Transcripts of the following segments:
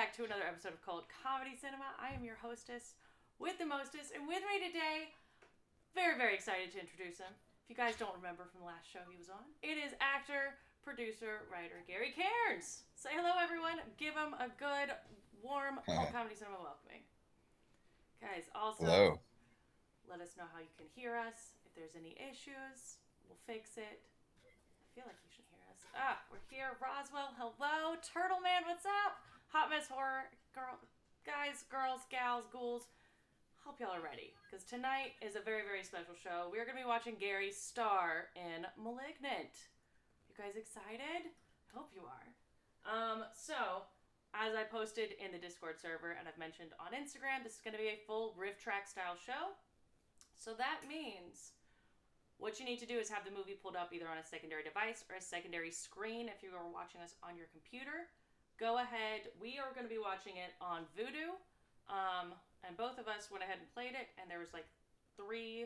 back to another episode of Cult Comedy Cinema. I am your hostess with the mostest, and with me today, very, very excited to introduce him. If you guys don't remember from the last show he was on, it is actor, producer, writer Gary Cairns. Say hello, everyone. Give him a good, warm Cult Comedy Cinema welcoming. Guys, also, Hello. let us know how you can hear us. If there's any issues, we'll fix it. I feel like you should hear us. We're here. Roswell, hello. Turtle Man, what's up? Hot Mess Horror, guys, girls, gals, ghouls. Hope y'all are ready, because tonight is a very, very special show. We're going to be watching Gary star in Malignant. You guys excited? I hope you are. So, as I posted in the Discord server and I've mentioned on Instagram, this is going to be a full riff track style show. So that means what you need to do is have the movie pulled up either on a secondary device or a secondary screen if you are watching us on your computer. Go ahead. We are going to be watching it on Vudu. And both of us went ahead and played it, and there was like 3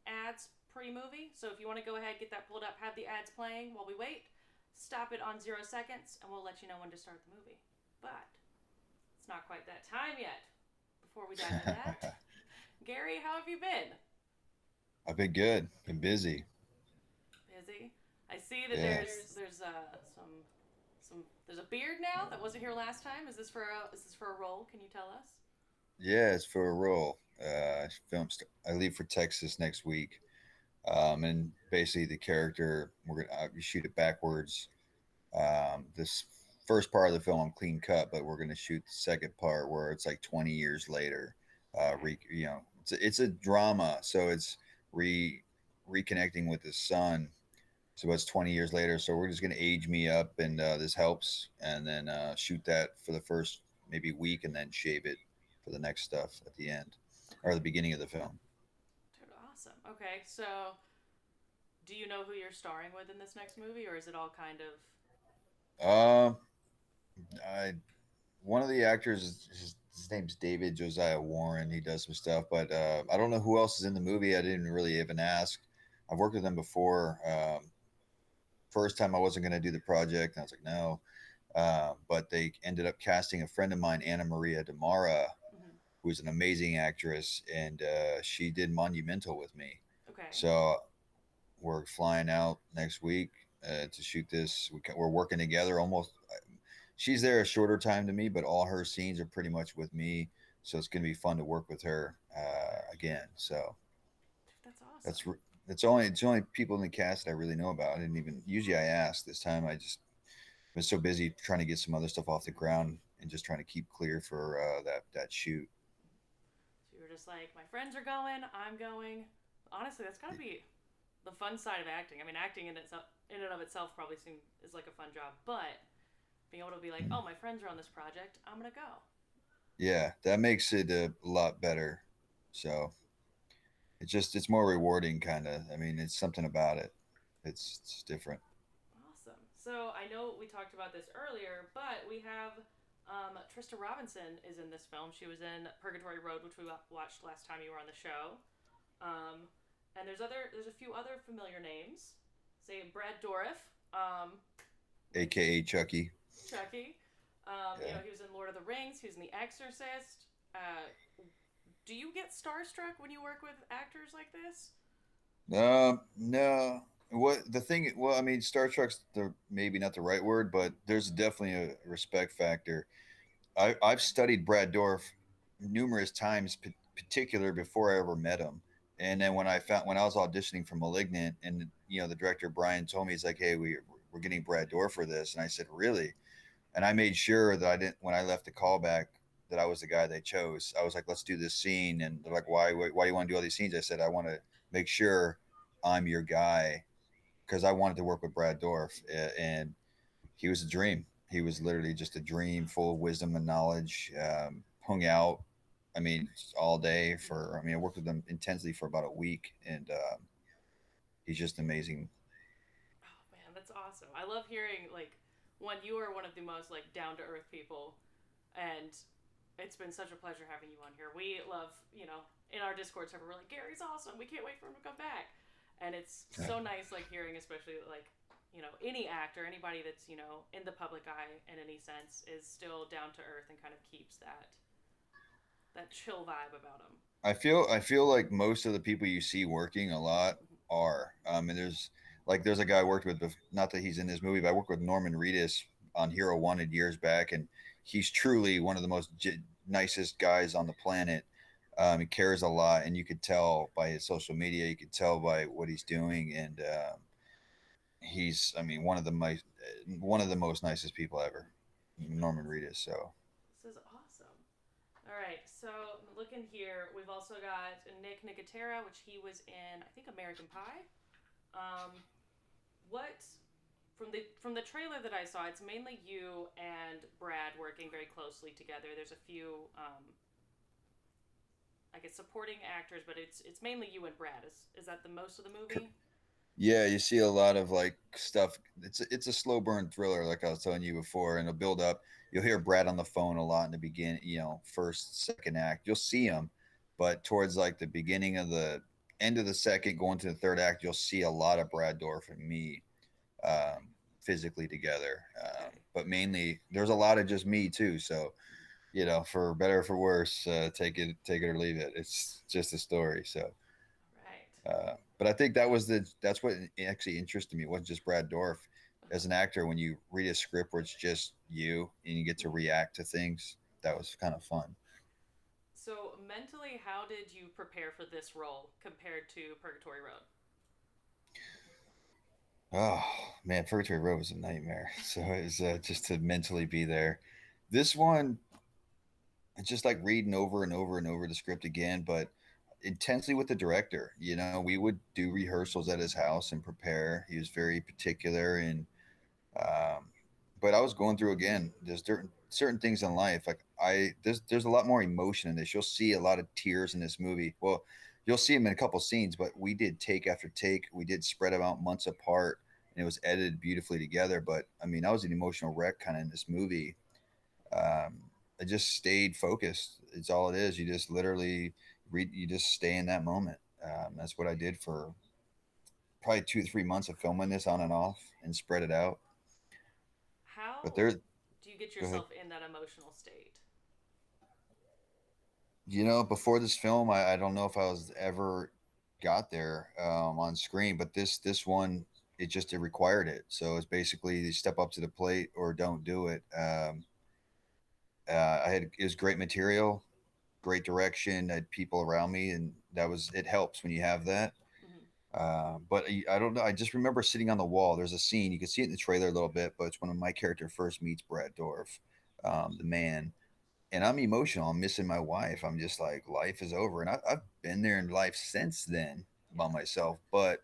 ads pre-movie. So if you want to go ahead, get that pulled up, have the ads playing while we wait, stop it on 0 seconds, and we'll let you know when to start the movie. But it's not quite that time yet. Before we dive into that, Gary, how have you been? I've been good. Been busy. Busy. I see that Yeah. there's a beard now that wasn't here last time. Is this for a role? Can you tell us? Yeah, it's for a role. I leave for Texas next week. And basically the character, we're gonna we shoot it backwards. This first part of the film I'm clean cut, but we're gonna shoot the second part where it's like 20 years later. Okay. It's a drama, so it's re reconnecting with his son. So it's 20 years later. So we're just gonna age me up, and this helps, and then shoot that for the first maybe week, and then shave it for the next stuff at the end or the Okay. beginning of the film. Dude, awesome. Okay, so do you know who you're starring with in this next movie, or is it all kind of Um, I One of the actors, his name's David Josiah Warren. He does some stuff, but I don't know who else is in the movie. I didn't really even ask. I've worked with him before. First time I wasn't going to do the project, and I was like, no. But they ended up casting a friend of mine, Anna Maria Demara, mhm. who's an amazing actress, and she did Monumental with me. Okay. So we're flying out next week to shoot this. We're working together almost. She's there a shorter time to me, but all her scenes are pretty much with me. So it's going to be fun to work with her again. So Dude, that's that's awesome. re- it's only people in the cast that I really know about. I didn't even usually I ask. This time I just was so busy trying to get some other stuff off the ground and just trying to keep clear for that shoot. So you were just like, my friends are going, I'm going. Honestly, that's gotta be the fun side of acting. I mean, acting in and of itself, probably is like a fun job, but being able to be like, oh, my friends are on this project, I'm gonna go. Yeah, that makes it a lot better. So it's more rewarding, kind of. I mean, it's something about it. It's different. Awesome. So I know we talked about this earlier, but we have Trista Robinson is in this film. She was in Purgatory Road, which we watched last time you were on the show. Um, and there's a few other familiar names. Say Brad Dourif, which AKA Chucky. Chucky. Yeah. He was in Lord of the Rings. He was in The Exorcist. Uh, do you get starstruck when you work with actors like this? No. What the thing? Well, I mean, Star Trek's maybe not the right word, but there's definitely a respect factor. I've studied Brad Dourif numerous times, particular before I ever met him. And then when I was auditioning for *Malignant*, and the director Brian told me, he's like, "Hey, we're getting Brad Dourif for this," and I said, "Really?" And I made sure that I didn't when I left the callback that I was the guy they chose. I was like, "Let's do this scene," and they're like, "Why do you want to do all these scenes?" I said, "I want to make sure I'm your guy because I wanted to work with Brad Dourif, and he was a dream. He was literally just a dream, full of wisdom and knowledge. Hung out, I mean, all day for. I mean, I worked with him intensely for about a week, and he's just amazing. Oh man, that's awesome. I love hearing like one you are one of the most like down to earth people, and it's been such a pleasure having you on here. We love, in our Discord server, we're like, Gary's awesome. We can't wait for him to come back. And it's so nice like hearing especially like any actor, anybody that's in the public eye in any sense, is still down to earth and kind of keeps that chill vibe about them. I feel like most of the people you see working a lot are. And there's a guy I worked with, not that he's in this movie, but I worked with Norman Reedus on Hero Wanted years back, and he's truly one of the most nicest guys on the planet. He cares a lot, and you could tell by his social media. You could tell by what he's doing, and he's, I mean, one of the most nicest people ever, Norman Reedus. So This is awesome. All right, so looking here, we've also got Nick Nicotera, which he was in, I think, American Pie. Um, what from the trailer that I saw, it's mainly you and Brad working very closely together. There's a few, I guess, supporting actors, but it's mainly you and Brad. Is that the most of the movie? yeah, you see a lot of like stuff. It's a slow burn thriller, like I was telling you before, and it'll build up. You'll hear Brad on the phone a lot in the beginning, first, second act. You'll see him, but towards like the beginning of the end of the second, going to the third act, you'll see a lot of Brad Dourif and me um, physically together. Okay. But mainly, there's a lot of just me too. So for better or for worse, take it or leave it. It's just a story. So Right. but I think that's what actually interested me. It wasn't just Brad Dourif as an actor. When you read a script where it's just you and you get to react to things, that was kind of fun. So mentally, how did you prepare for this role compared to Purgatory Road? Oh man, Purgatory Road was a nightmare. So it was just to mentally be there. This one, it's just like reading over and over and over the script again, but intensely with the director. We would do rehearsals at his house and prepare. He was very particular, and Um, but I was going through again. There's certain things in life. Like there's a lot more emotion in this. You'll see a lot of tears in this movie. Well, you'll see them in a couple scenes, but we did take after take. We did spread them out months apart, and it was edited beautifully together. But I mean, I was an emotional wreck kind of in this movie. Um, I just stayed focused. It's all it is. You just literally read. You just stay in that moment. That's what I did for probably 2 to 3 months of filming this on and off and spread it out. But How there, do you get go ahead. yourself in that emotional state? Before this film, I don't know if I was ever got there on screen, but this one, it required it. So it's basically you step up to the plate or don't do it. I had it was great material, great direction. I had people around me, and it helps when you have that. Mm-hmm. But I don't know. I just remember sitting on the wall. There's a scene you can see it in the trailer a little bit, but it's when my character first meets Brad Dourif, the man, and I'm emotional. I'm missing my wife. I'm just like, life is over. And I've been there in life since then Yeah. by myself. But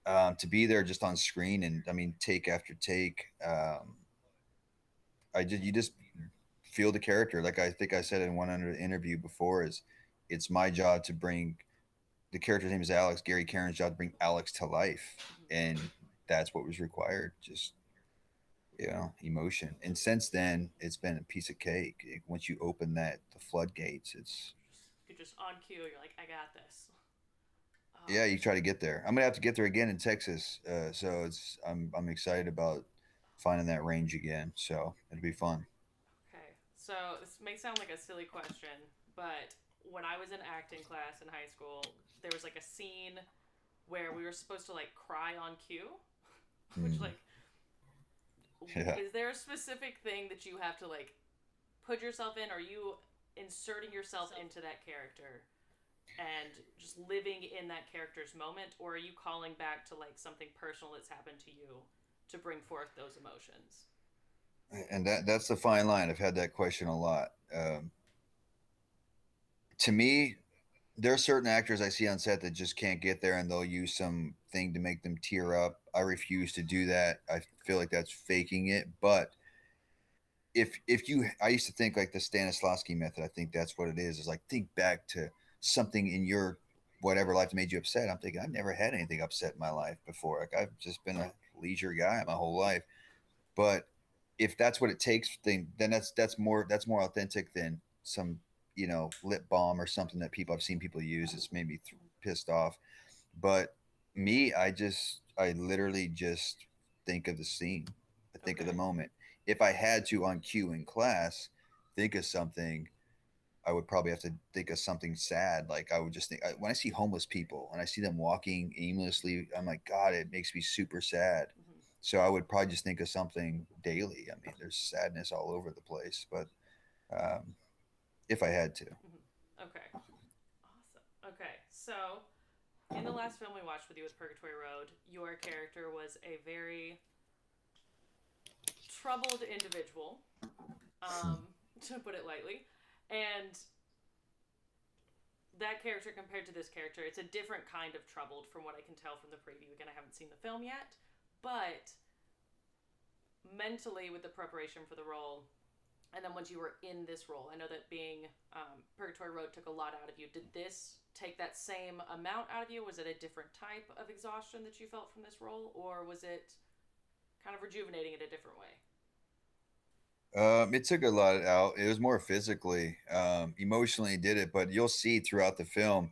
to be there just on screen and I mean, take after take, you just feel the character. Like I think I said in one under interview before, is it's my job to bring the character's name is Alex, Gary Cairns' job to bring Alex to life. Mm-hmm. And that's what was required. Just emotion. And since then, it's been a piece of cake. Once you open the floodgates, it's You're just on cue. You're like, I got this. yeah. Um, You try to get there. I'm gonna have to get there again in Texas. So I'm excited about finding that range again. So it'll be fun. okay. So this may sound like a silly question, but when I was in acting class in high school, there was like a scene where we were supposed to like cry on cue, which Mm, like, yeah. is there a specific thing that you have to like put yourself in? Are you inserting yourself into that character and just living in that character's moment, or are you calling back to like something personal that's happened to you to bring forth those emotions? And that's the fine line. I've had that question a lot. To me, there are certain actors I see on set that just can't get there, and they'll use something to make them tear up. I refuse to do that. I feel like that's faking it. But I used to think like the Stanislavski method. I think that's what it is. Is like think back to something in your whatever life that made you upset. I'm thinking I've never had anything upset in my life before. Like I've just been a leisure guy my whole life. But if that's what it takes, then that's more authentic than some lip balm or something that people I've seen people use. It's made me pissed off. But me, I literally just think of the scene. I think of the Okay. moment. If I had to on cue in class think of something, I would probably have to think of something sad. Like I would just think when I see homeless people and I see them walking aimlessly, I'm like, God, it makes me super sad. Hmm. So I would probably just think of something daily. I mean, there's sadness all over the place, but um, if I had to, Hmm. Okay. Awesome. Okay. So, in the last film we watched with you with Purgatory Road, your character was a very troubled individual, to put it lightly. And that character compared to this character, it's a different kind of troubled from what I can tell from the preview. Again, I haven't seen the film yet, but mentally with the preparation for the role, and then once you were in this role, I know that being Purgatory Road took a lot out of you. Did this take that same amount out of you? Was it a different type of exhaustion that you felt from this role, or was it kind of rejuvenating in a different way? it took a lot out. It was more physically, emotionally did it, but you'll see throughout the film.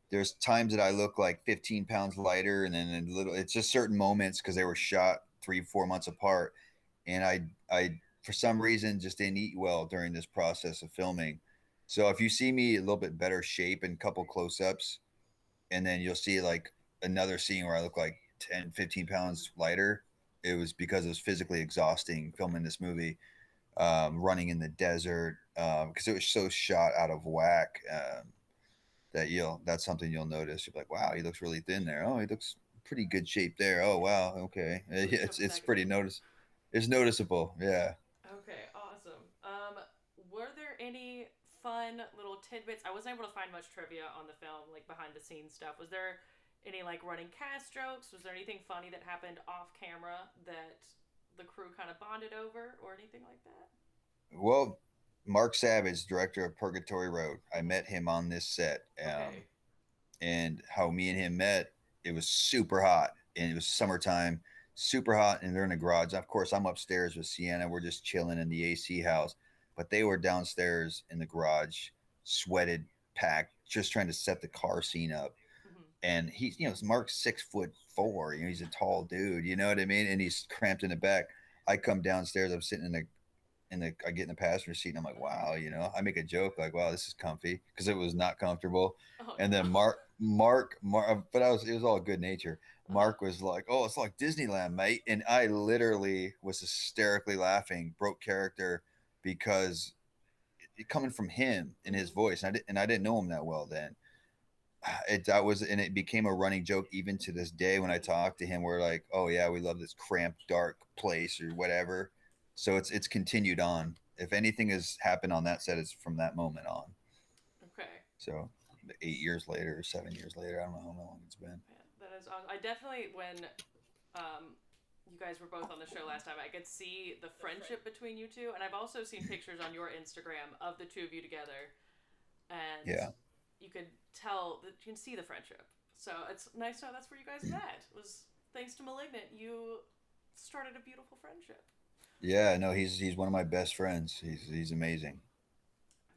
There's times that I look like 15 pounds lighter, and then a little. It's just certain moments because they were shot 3, 4 months apart, and I for some reason just didn't eat well during this process of filming. So if you see me a little bit better shape in a couple close ups, and then you'll see like another scene where I look like 10, 15 Mm-hmm. pounds lighter, it was because it was physically exhausting Okay. filming this movie, running in the desert, because it was so shot out of whack, that that's something you'll notice. You're like, wow, he looks really thin there. Oh, he looks pretty good shape there. Oh, wow, okay. Let's show It's some it's pretty negativity. it's noticeable. Yeah. Okay, awesome. Were there any fun little tidbits? I wasn't able to find much trivia on the film, like behind the scenes stuff. Was there any like running cast jokes? Was there anything funny that happened off camera that the crew kind of bonded over, or anything like that? Well, Mark Savage, director of Purgatory Road, I Mm-hmm. met him on this set. Okay. And how me and him met, it was super hot, and it was summertime, super hot, and they're in the garage. Of course, I'm upstairs with Sienna. We're just chilling in the AC house, but they were downstairs in the garage, sweated, packed, just trying to set the car scene up. Mm-hmm. And he's, Mark's 6'4". He's a tall dude. You know what I mean? And he's cramped in the back. I come downstairs. I'm sitting in I get in the passenger seat and I'm like, wow, I make a joke like, wow, this is comfy because it was not comfortable. Oh And then no. Mark, but it was all good nature. Uh huh. Mark was like, oh, it's like Disneyland, mate. And I literally was hysterically laughing, broke character because coming from him in his Mm-hmm. voice, and I didn't know him that well then. And it became a running joke even to this day when I Mm-hmm. talk to him. We're like, oh yeah, we love this cramped, dark place or whatever. So it's continued on. If anything has happened on that set, it's from that moment on. Okay. So 8 years later, 7 years later, I don't know how long it's been. Man, that is awesome. I definitely when you guys were both on the show last time, I could see the friendship between you two, and I've also seen pictures on your Instagram of the two of you together, and Yeah, you could tell that you can see the friendship. So it's nice to know that's where you guys met. It was thanks to Malignant you started a beautiful friendship. yeah. No, he's one of my best friends. He's amazing.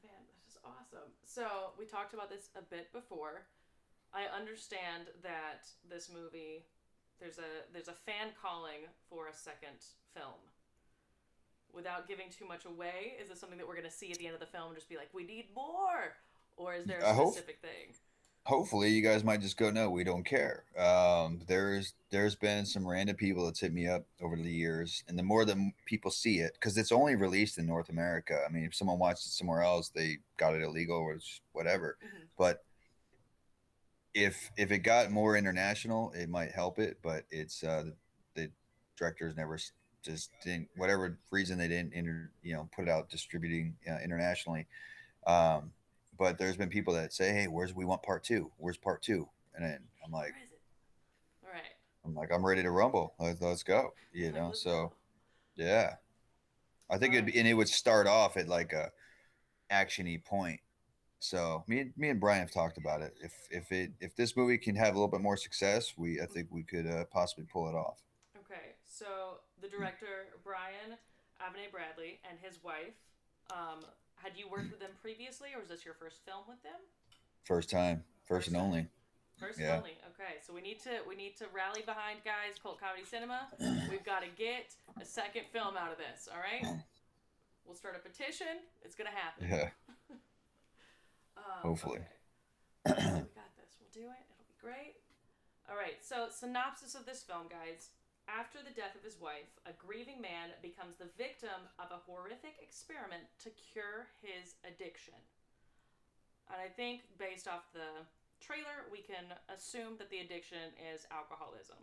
Man, this is awesome. So we talked about this a bit before. I understand that this movie there's a fan calling for a second film. Without giving too much away, is this something that we're going to see at the end of the film and just be like, we need more? Or is there a I hope specific thing? hopefully you guys might just go, no, we don't care. There's been some random people that's hit me up over the years, and the more that people see it, because it's only released in North America. I mean, if someone watched it somewhere else, they got it illegal or whatever. Mm-hmm. But if it got more international, it might help it. But the directors never just didn't, whatever reason they didn't put it out distributing internationally. Um, but there's been people that say, "Hey, we want part two? Where's part two?" And then Where is it? All right. I'm ready to rumble. Let's go. You're like, let's go. So yeah, I All think right. and it would start off at like a actiony point. So me and Brian have talked about it. If this movie can have a little bit more success, I think we could possibly pull it off. Okay. So the director, Brian Avene Bradley, and his wife, had you worked with them previously, or was this your first film with them? First time, first First and time. only. First and Yeah. only. Okay. Okay, so we need to rally behind guys. Cult Comedy Cinema. We've got to get a second film out of this. All right. We'll start a petition. It's gonna happen. Yeah, hopefully. Okay. We got this. We'll do it. It'll be great. All right. So synopsis of this film, guys. After the death of his wife, a grieving man becomes the victim of a horrific experiment to cure his addiction. And I think based off the trailer, we can assume that the addiction is alcoholism.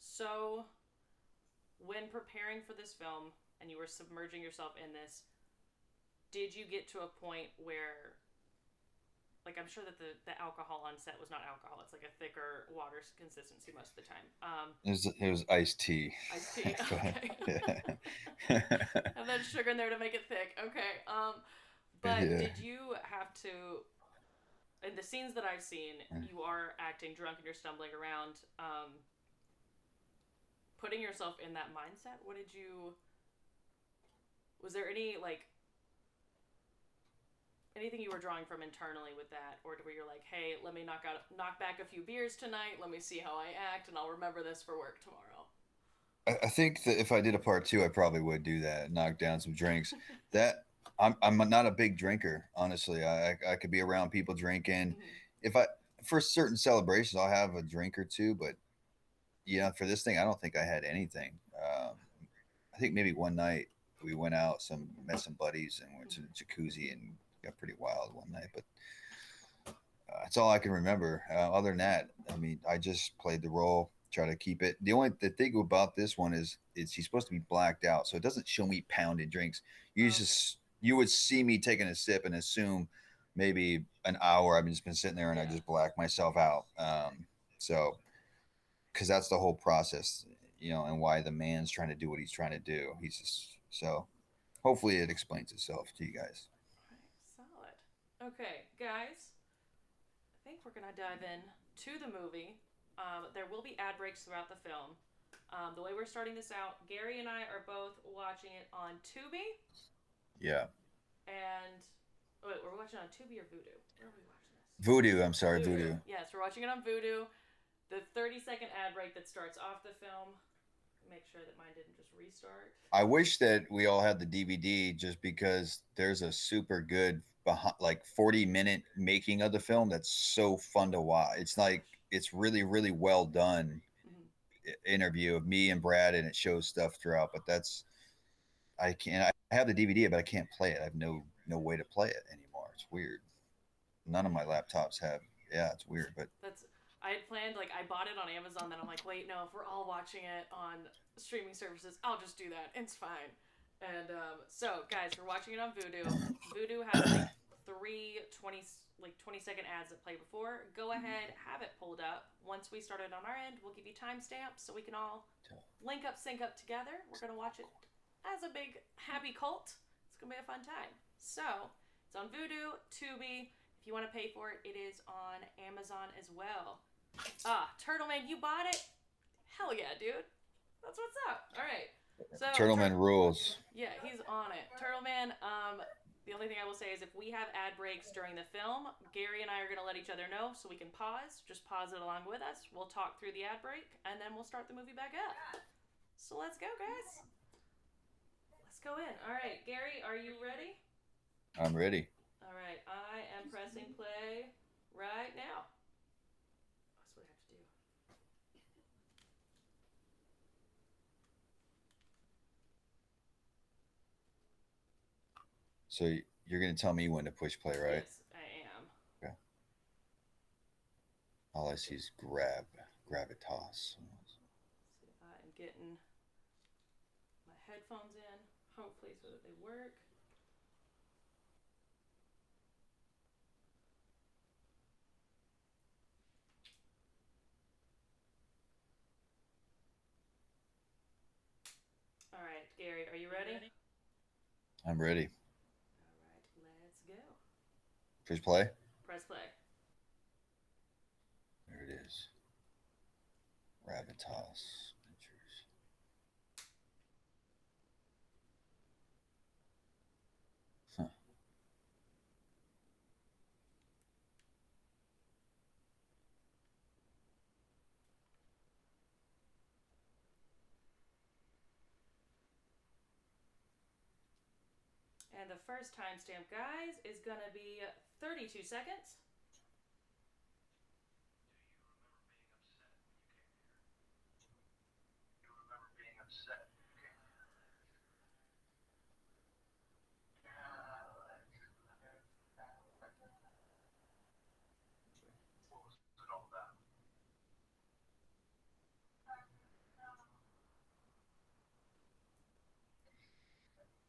So, when preparing for this film and you were submerging yourself in this, did you get to a point where, like, I'm sure that the alcohol on set was not alcohol. It's like a thicker water consistency most of the time. It was iced tea. Iced tea. Okay. And then sugar in there to make it thick. Okay. But Yeah. did you have to? In the scenes that I've seen, you are acting drunk and you're stumbling around. Putting yourself in that mindset. What did you? Was there any anything you were drawing from internally with that, or were you like, hey, let me knock back a few beers tonight. Let me see how I act, and I'll remember this for work tomorrow. I think that if I did a part two, I probably would do that. Knock down some drinks. That I'm not a big drinker, honestly. I could be around people drinking. Mm-hmm. If I For certain celebrations, I'll have a drink or two, but for this thing, I don't think I had anything. I think maybe one night we went out, met some buddies, and went to the jacuzzi and got pretty wild one night. But that's all I can remember. Other than that, I mean, I just played the role, try to keep it. The thing about this one is he's supposed to be blacked out, so it doesn't show me pounding drinks. You would see me taking a sip and assume maybe an hour I've just been sitting there and I just black myself out. So because that's the whole process, and why the man's trying to do what he's trying to do. He's just so. Hopefully, it explains itself to you guys. All right, solid. Okay, guys. I think we're gonna dive in to the movie. There will be ad breaks throughout the film. The way we're starting this out, Gary and I are both watching it on Tubi. Yeah. And wait, we're watching it on Tubi or Vudu? Where are we watching this? Vudu. I'm sorry, Vudu. Yes, we're watching it on Vudu. The 30-second ad break that starts off the film. Make sure that mine didn't just restart. I wish that we all had the DVD, just because there's a super good 40-minute making of the film that's so fun to watch. It's really, really well done. Interview of me and Brad, and it shows stuff throughout. But I have the DVD, but I can't play it. I have no way to play it anymore. It's weird. None of my laptops have. Yeah, it's weird, but I had planned, I bought it on Amazon, then I'm like, wait, no, if we're all watching it on streaming services, I'll just do that. It's fine. And so, guys, we're watching it on Vudu. Vudu has three 20-second ads that play before. Go ahead, have it pulled up. Once we start it on our end, we'll give you timestamps so we can all sync up together. We're going to watch it as a big, happy cult. It's going to be a fun time. So, it's on Vudu, Tubi. If you want to pay for it, it is on Amazon as well. Turtle Man, you bought it? Hell yeah, dude. That's what's up. All right. So Turtleman rules. Yeah, he's on it. Turtleman, the only thing I will say is if we have ad breaks during the film, Gary and I are going to let each other know so we can pause. Just pause it along with us. We'll talk through the ad break, and then we'll start the movie back up. So let's go, guys. Let's go in. All right, Gary, are you ready? I'm ready. All right, I am pressing play right now. That's what I have to do. So you're going to tell me when to push play, right? Yes, I am. Okay. All I see is gravitas. See, I'm getting my headphones in, hopefully so that they work. All right, Gary, are you ready? I'm ready. All right, let's go. Push play? Press play. There it is. Gravitas. Pictures. Huh. And the first timestamp, guys, is going to be 32 seconds.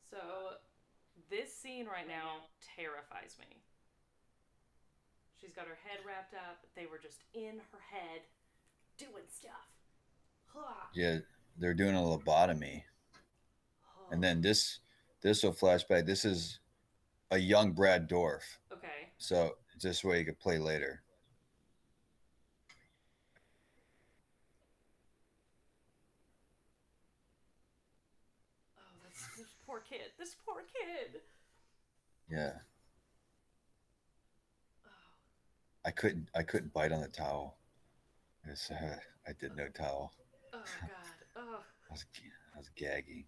So, this scene right now terrifies me. She's got her head wrapped up. They were just in her head doing stuff. Yeah, they're doing a lobotomy, and then this will flashback. This is a young Brad Dourif, Okay. so this way you could play later. Oh, this poor kid. This poor kid. Yeah, Oh, I couldn't bite on the towel. I did no towel. oh God. Oh. I was gaggy.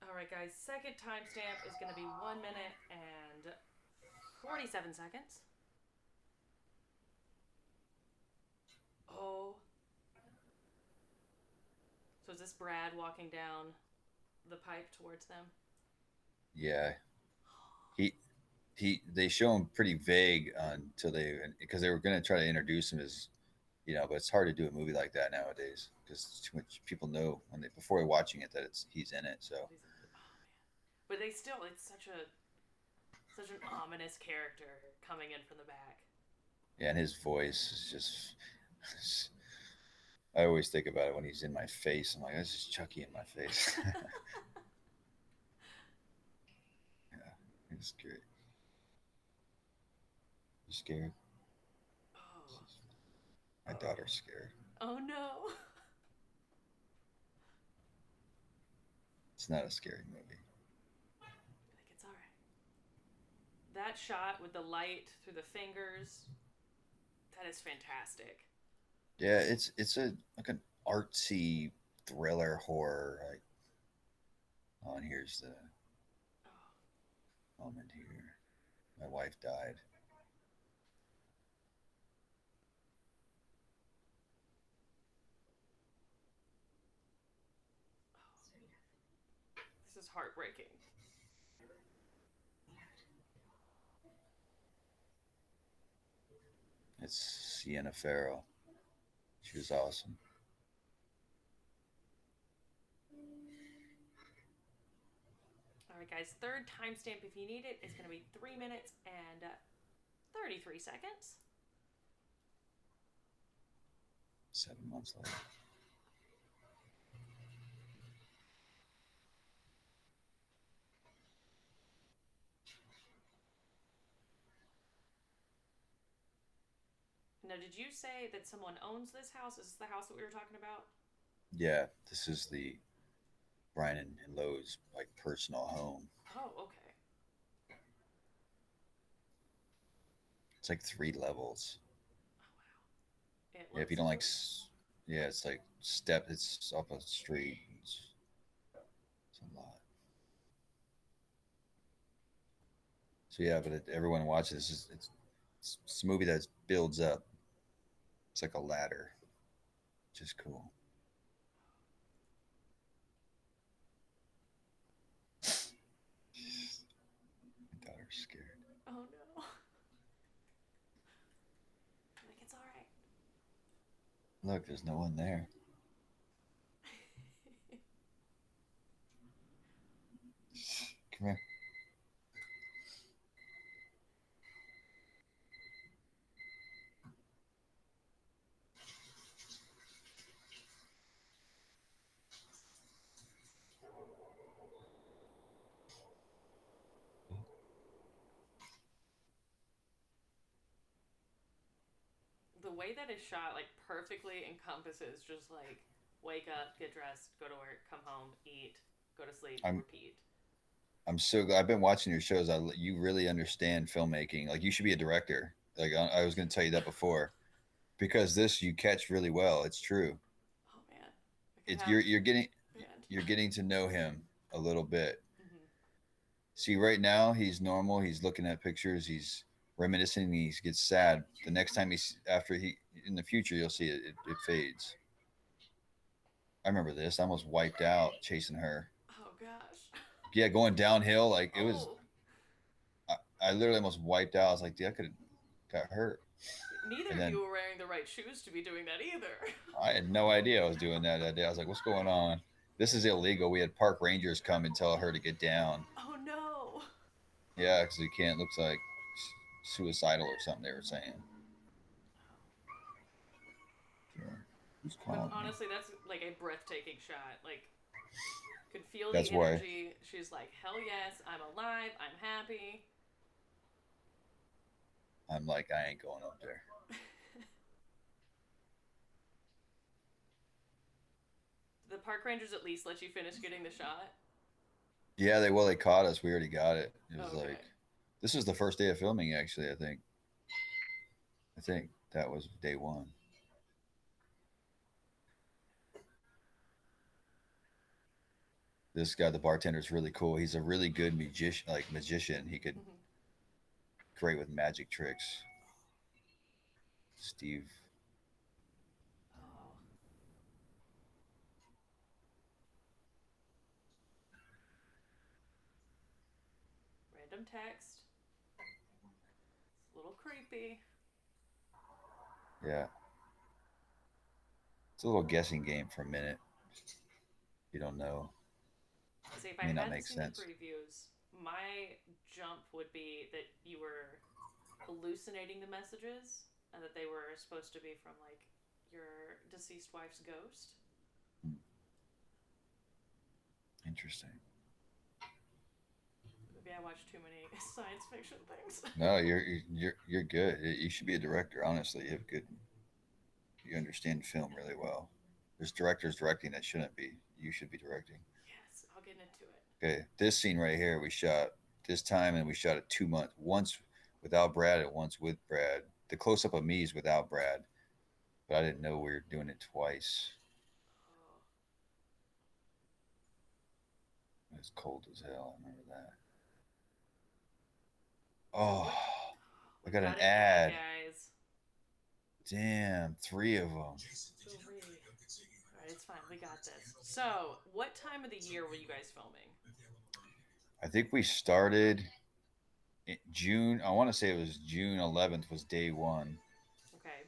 All right, guys. Second timestamp is going to be 1 minute and 47 seconds. Oh. So is this Brad walking down the pipe towards them? Yeah, he they show him pretty vague until they because they were going to try to introduce him as but it's hard to do a movie like that nowadays because too much people know when they before watching it that he's in it. So Oh man. But they still, it's such an ominous character coming in from the back. yeah, and his voice is just. I always think about it when he's in my face. I'm like, this is Chucky in my face. Yeah, it's great. You scared? Oh. My daughter's scared. Oh no. It's not a scary movie. I think it's all right. That shot with the light through the fingers, that is fantastic. Yeah, it's a like an artsy thriller horror. Like, oh, and here's the Oh, moment here. My wife died. this is heartbreaking. It's Sienna Farrell. She was awesome. All right, guys. Third timestamp, if you need it, is going to be 3 minutes and 33 seconds. 7 months later. Now, did you say that someone owns this house? Is this the house that we were talking about? Yeah, this is the Brian and Lowe's like personal home. Oh, okay. It's like 3 levels. Oh, wow. It Yeah, if you looks. don't like, yeah, it's like step. It's up a street. It's a lot. So yeah, but everyone watches. It's a movie that builds up. It's like a ladder, which is cool. My daughter's scared. Oh no. I think it's all right. Look, there's no one there. Come here. The way that is shot, like, perfectly encompasses just like wake up, get dressed, go to work, come home, eat, go to sleep, I'm repeat. I'm so glad. I've been watching your shows. You really understand filmmaking. Like you should be a director. Like I was going to tell you that before because this you catch really well. It's true. Oh man, I could It's have you're getting band. you're getting to know him a little bit. Hmm. See, right now he's normal. He's looking at pictures. He's reminiscing. He gets sad. The next time he's after he in the future, you'll see it fades. I remember this. I almost wiped out chasing her. Oh gosh. Yeah, going downhill like it was. Oh, I literally almost wiped out. I was like, dude, I could have got hurt. neither And of you then were wearing the right shoes to be doing that either. I had no idea I was doing that day. I was like, what's going on? This is illegal. We had park rangers come and tell her to get down. Oh no. Yeah, because he can't. Looks like suicidal or something. They were saying. So, who's But calling me? honestly, that's like a breathtaking shot. Like, could feel the That's why energy. She's like, hell yes, I'm alive, I'm happy. I'm like, I ain't going up there. The park rangers at least let you finish getting the shot. Yeah, they caught us. We already got it. It was Okay. like this was the first day of filming. Actually, I think that was day one. This guy, the bartender, is really cool. He's a really good magician. Like magician, he could Hmm. great with magic tricks. Steve. Oh, random text. It's a little creepy. Yeah, it's a little guessing game for a minute. You don't know. See, if I May not hadn't make seen the sense. previews, my jump would be that you were hallucinating the messages and that they were supposed to be from like your deceased wife's ghost. Hmm, interesting. Maybe I watch too many science fiction things. No, you're good. You should be a director. Honestly, you have good. You understand film really well. There's directors directing that shouldn't be. You should be directing. Yes, I'll get into it. Okay, this scene right here, we shot this time, and we shot it 2 months. Once without Brad, and once with Brad. The close up of me is without Brad, but I didn't know we were doing it twice. Oh, It was cold as hell. I remember that. Oh, what? I We got an got an ad, ad. guys. Damn, three of them. Three. All right, it's fine. We got this. So, what time of the year were you guys filming? I think we started in June. I want to say it was June 11th was day one, Okay.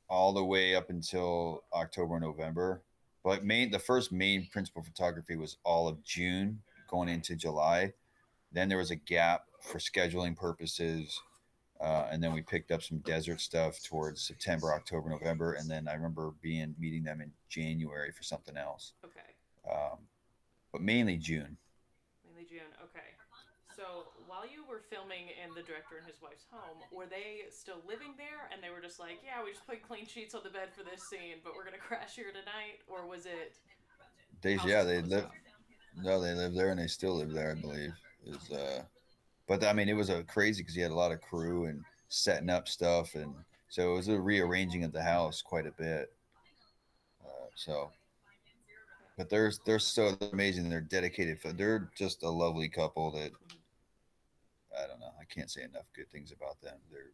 all the way up until October, November. But the first main principal photography was all of June going Okay. into July. Then there was a gap for scheduling purposes. And then we picked up some desert stuff towards September, October, November. And then I remember meeting them in January for something else. Okay. Um, but mainly June. Mainly June. Okay. So while you were filming in the director and his wife's home, were they still living there? And they were just like, yeah, we just put clean sheets on the bed for this scene, but we're gonna crash here tonight, or was it house Yeah, was they closed live. off? No, they live there and they still live there, I believe. But I mean, it was a crazy because he had a lot of crew and setting up stuff, and so it was a rearranging of the house quite a bit. So, but they're so amazing. They're dedicated. They're just a lovely couple that Mm-hmm. I don't know. I can't say enough good things about them. They're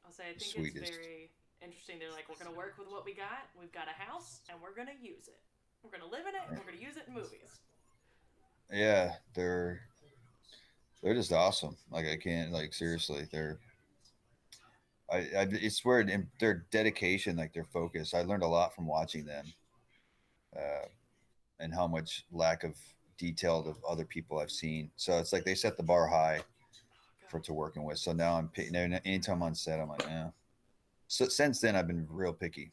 I'll say I the think it's sweetest. very interesting. They're like, we're gonna work with what we got. We've got a house, and we're gonna use it. We're gonna live in it, and we're gonna use it in movies. Yeah, they're just awesome. Like I can't like seriously. I it's where their dedication, like their focus. I learned a lot from watching them, uh, and how much lack of detail of other people I've seen. So it's like they set the bar high Oh for God. to working with. So now I'm anytime I'm on set, I'm like, yeah. So since then, I've been real picky.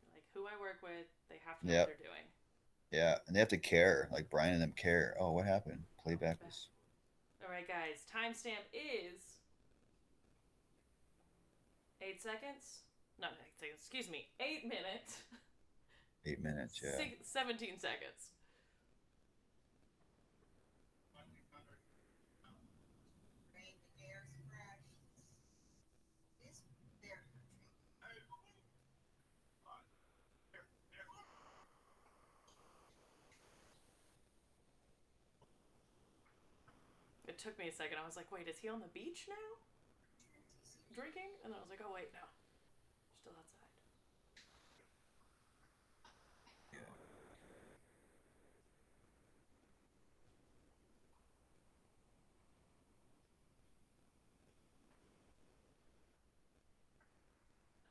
You're like, who I work with, they have to know what Yeah, they're doing. yeah, and they have to care. Like Brian and them care. Oh, what happened? What's Playback back? was All right, guys. Timestamp is 8 seconds. No, 8 seconds. Excuse me. 8 minutes. 8 minutes. Yeah. 17 seconds. it took me a second. I was like, wait, is he on the beach now? Drinking? And then I was like, oh, wait, no. Still outside.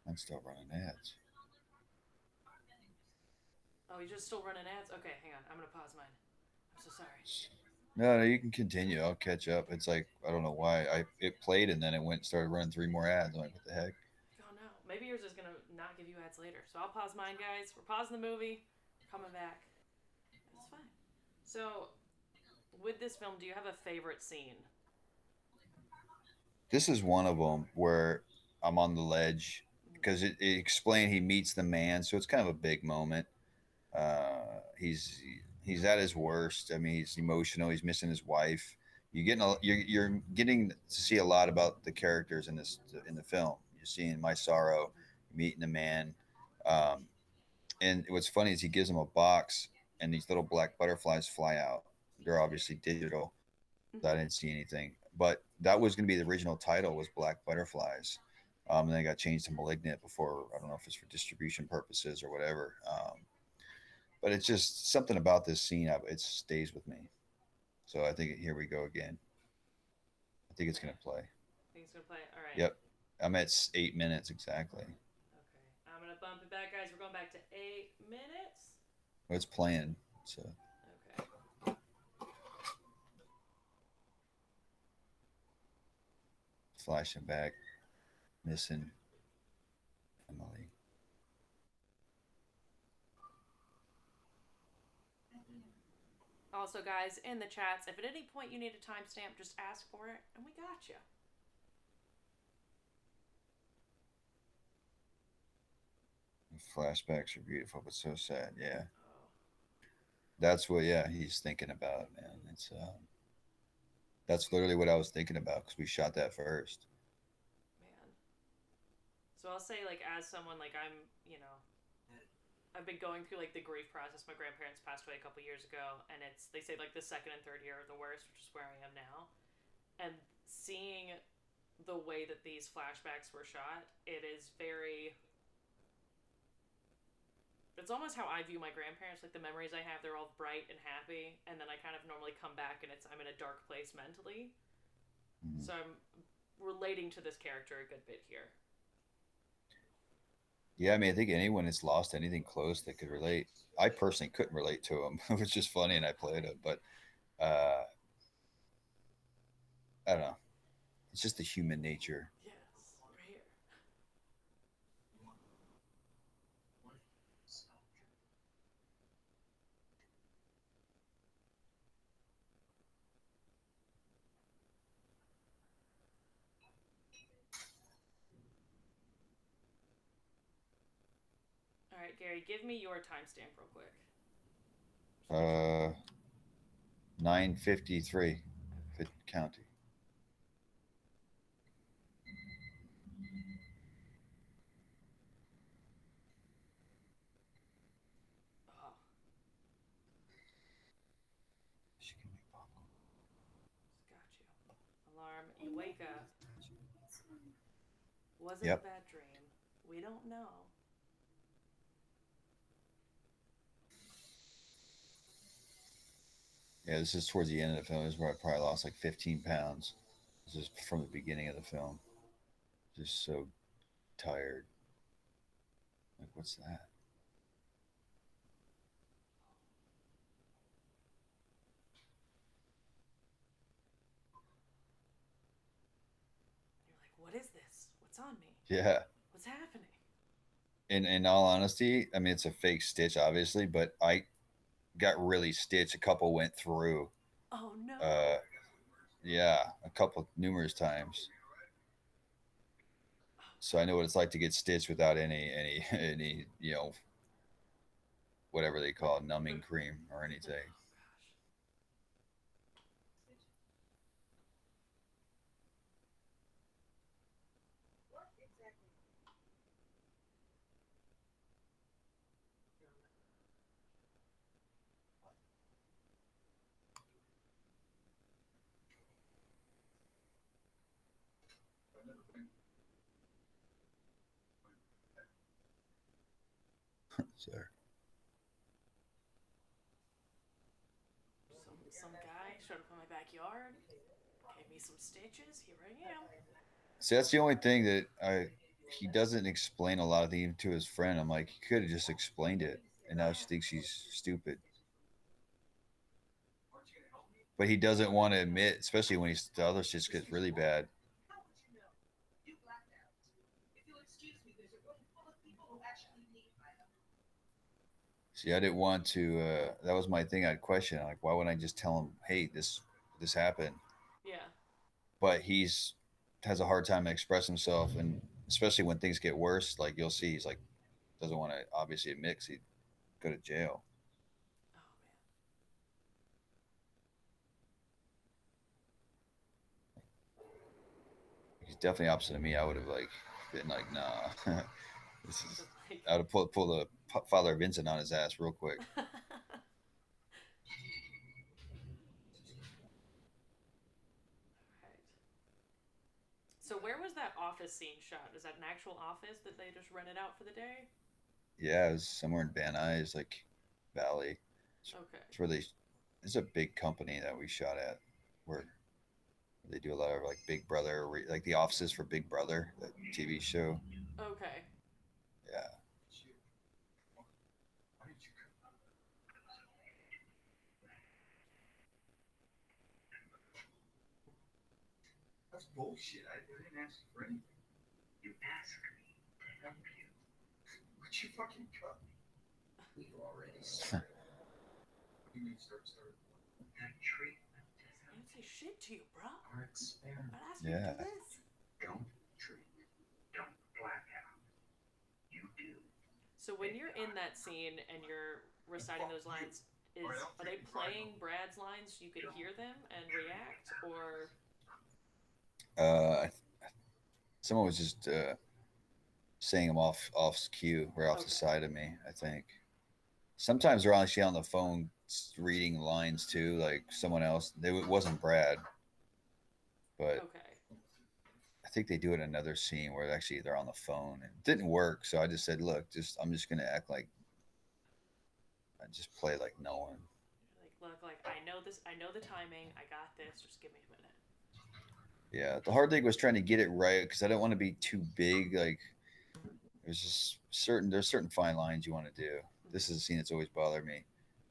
I'm still running ads. Oh, he's just still running ads? Okay, hang on. I'm going to pause mine. I'm so sorry. No, no, you can continue. I'll catch up. It's like I don't know why it played and then it went and started running three more ads. I'm like, what the heck? Oh, no. Maybe yours is going to not give you ads later. So I'll pause mine, guys. We're pausing the movie. We're coming back. That's fine. So, with this film, do you have a favorite scene? This is one of them where I'm on the ledge because it explained he meets the man, so it's kind of a big moment. He's at his worst. I mean, he's emotional. He's missing his wife. You're getting to see a lot about the characters in the film. You're seeing my sorrow, meeting the man, um, and what's funny is he gives him a box, and these little black butterflies fly out. They're obviously digital. I didn't see anything, but that was going to be the original title was Black Butterflies. And then it got changed to Malignant before. I don't know if it's for distribution purposes or whatever. But it's just something about this scene. It stays with me. So I think here we go again. I think it's going to play. Think it's going to play? All right. Yep. I'm at 8 minutes exactly. Okay. I'm going to bump it back, guys. We're going back to 8 minutes. Well, it's playing. So. Okay. Flashing back. Missing Emily. Also, guys, in the chats, if at any point you need a timestamp, just ask for it, and we got you. Flashbacks are beautiful, but so sad. Yeah. Oh. That's what, yeah, he's thinking about, man. That's literally what I was thinking about because we shot that first. Man. So I'll say, like, as someone, like, I've been going through, like, the grief process. My grandparents passed away a couple years ago, and they say, like, the second and third year are the worst, which is where I am now. And seeing the way that these flashbacks were shot, it is very. It's almost how I view my grandparents. Like, the memories I have, they're all bright and happy, and then I kind of normally come back and I'm in a dark place mentally. Mm-hmm. So I'm relating to this character a good bit here. Yeah, I mean, I think anyone that's lost anything close that could relate. I personally couldn't relate to him. It was just funny, and I played it, but uh, I don't know. It's just the human nature. Yes, right here. All right, Gary, give me your timestamp real quick. 9:53, County. Oh. She can make popcorn. Got you. Alarm. You wake up. Was it Yep. a bad dream? We don't know. Yeah, this is towards the end of the film. This is where I probably lost like 15 pounds. This is from the beginning of the film. Just so tired. Like, what's that? You're like, what is this? What's on me? Yeah. What's happening? In all honesty, I mean, it's a fake stitch, obviously, but I got really stitched. A couple went through. Oh no. Yeah, a couple, numerous times. So I know what it's like to get stitched without any whatever they call it, numbing cream or anything. So Some guy showed up in my backyard, gave me some stitches. Here I am. see, that's the only thing that I he doesn't explain a lot of things to his friend. I'm like, he could have just explained it, and now she Yeah. thinks he's stupid. But he doesn't want to admit, especially when the other shit gets really bad. See, I didn't want to. That was my thing. I'd question, like, why wouldn't I just tell him, hey, this happened? Yeah. But he's has a hard time expressing himself, and especially when things get worse, like you'll see, he's like doesn't want to obviously admit 'cause he'd go to jail. Oh man. He's definitely opposite of me. I would have like been like, nah, this is. But like, I would have pulled the Father Vincent on his ass real quick. right. So where was that office scene shot? Is that an actual office that they just rented out for the day? Yeah, it was somewhere in Van Nuys, like Valley. Okay. It's where they. It's a big company that we shot at, where they do a lot of like Big Brother, like the offices for Big Brother, that TV show. Okay. Yeah, I didn't say shit to you, bro. I'd ask you to yeah. do this. So when you're in that scene and you're reciting those lines, is are they playing Brad's lines so you could hear them and react, or Uh, someone was just saying them off cue, right off the okay, side of me. I think sometimes they're actually on the phone reading lines too, like someone else. It wasn't Brad, but okay, I think they do it in another scene where actually they're on the phone. It didn't work, so I just said, "Look, just I'm just gonna act like I just play like no one." like look, like I know this, I know the timing, I got this. Just give me a minute. Yeah, the hard thing was trying to get it right because I don't want to be too big. Like there's just there's certain fine lines you want to do. This Mm-hmm. is a scene that's always bothered me.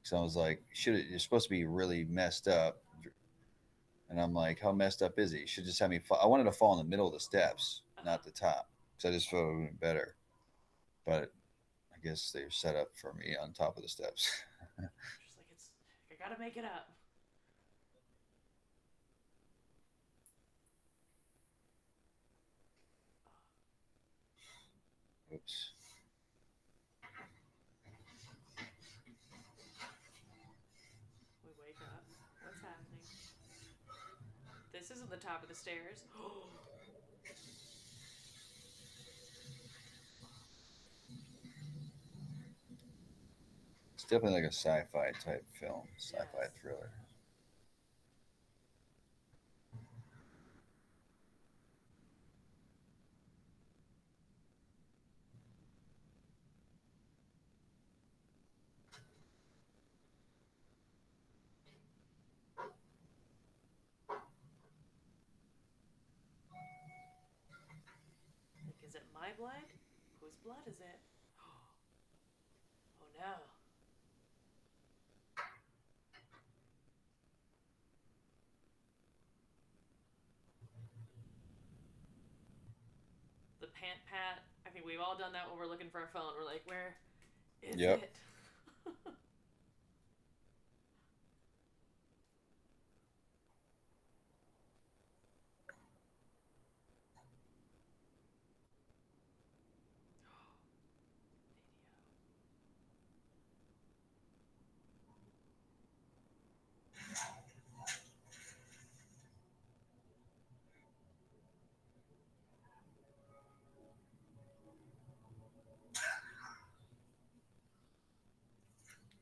So I was like, should it? You're supposed to be really messed up, and I'm like, how messed up is he? You should just have me. Fall. I wanted to fall in the middle of the steps, Uh huh. not the top, because I just felt it would be better. But I guess they're set up for me on top of the steps. Just like it's, I gotta make it up. Oops. We wake up. What's happening? This isn't the top of the stairs. It's definitely like a sci-fi type film, sci-fi Yes. thriller. Like, is it my blood? Whose blood is it? Oh no. The pant pat. I think we've all done that when we're looking for our phone. We're like, where is Yep. it?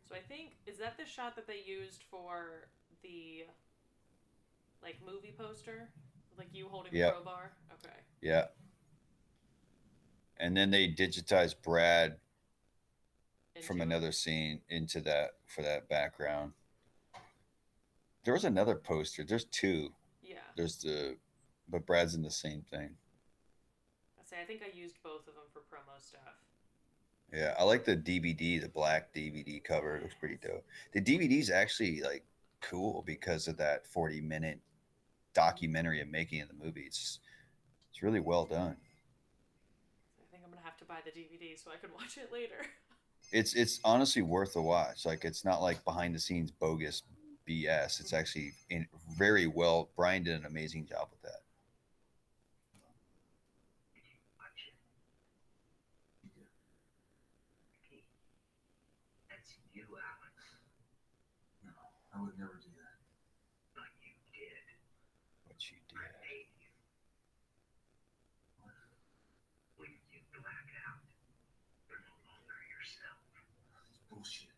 So I think, is that the shot that they used for the like movie poster? Like you holding the Yep. crowbar? Okay. Yeah. And then they digitized Brad from Into it. another scene into that for that background. There was another poster. There's two. Yeah. There's the, but Brad's in the same thing. I think I used both of them for promo stuff. Yeah, I like the DVD, the black DVD cover. It looks pretty Yes. dope. The DVD's actually like cool because of that 40-minute documentary of making of the movie. It's really well done. So I think I'm gonna have to buy the DVD so I can watch it later. It's honestly worth a watch. Like it's not like behind the scenes bogus BS. It's actually very well. Brian did an amazing job with that. That's you, Alex. No, I would never do that. But you did. What you I did. hate you. When you black out, you're no longer yourself. It's bullshit.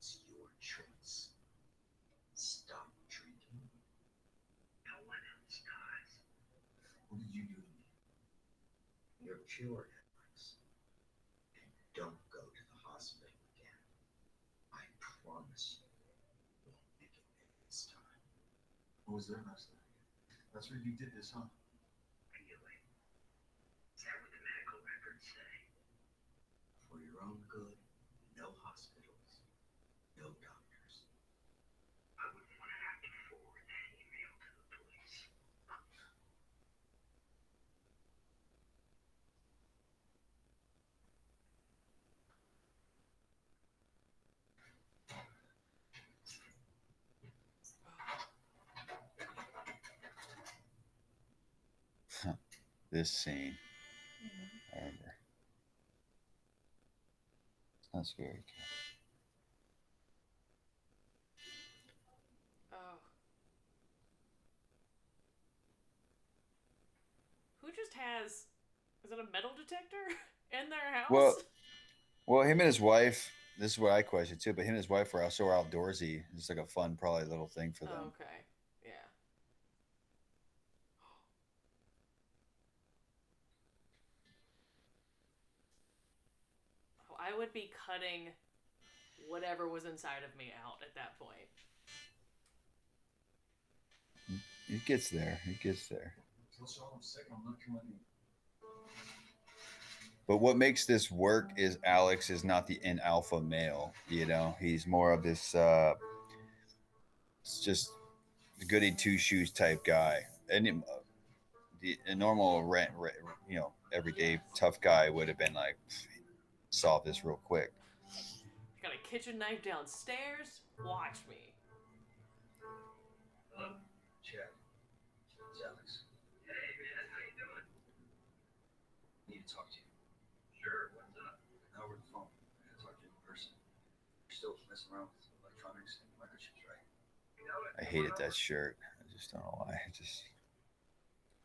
It's your choice. Stop drinking. No one else dies. What did you do to me? You're cured, Alex. And don't go to the hospital again. I promise you, you'll make it this time. What was there last night? That's what you did this, huh? Really? Is that what the medical records say? For your own good, no hospitals, no doctors. I wouldn't want to have to forward that email to the police. This scene, I remember. It's not scary. Oh. Who just has. Is it a metal detector in their Well, house? well, him and his wife. This is what I question too. But him and his wife were also outdoorsy. It's like a fun, probably little thing for Oh, them. okay. Yeah. Oh, I would be cutting whatever was inside of me out at that point. It gets there. It gets there. Tell Sean I'm sick. I'm not coming in. But what makes this work is Alex is not the alpha male. You know, he's more of this. It's just goody two shoes type guy. And a normal everyday Yes. tough guy would have been like, solve this real quick. Got a kitchen knife downstairs. Watch me. Hello? Chad. It's Alex. Hey, man. How you doing? I need to talk to you. Sure. What's up? Not over the phone. I gotta talk to you in person. You're still messing around with electronics and microchips, right? You know it. I hated that shirt. I just don't know why. It's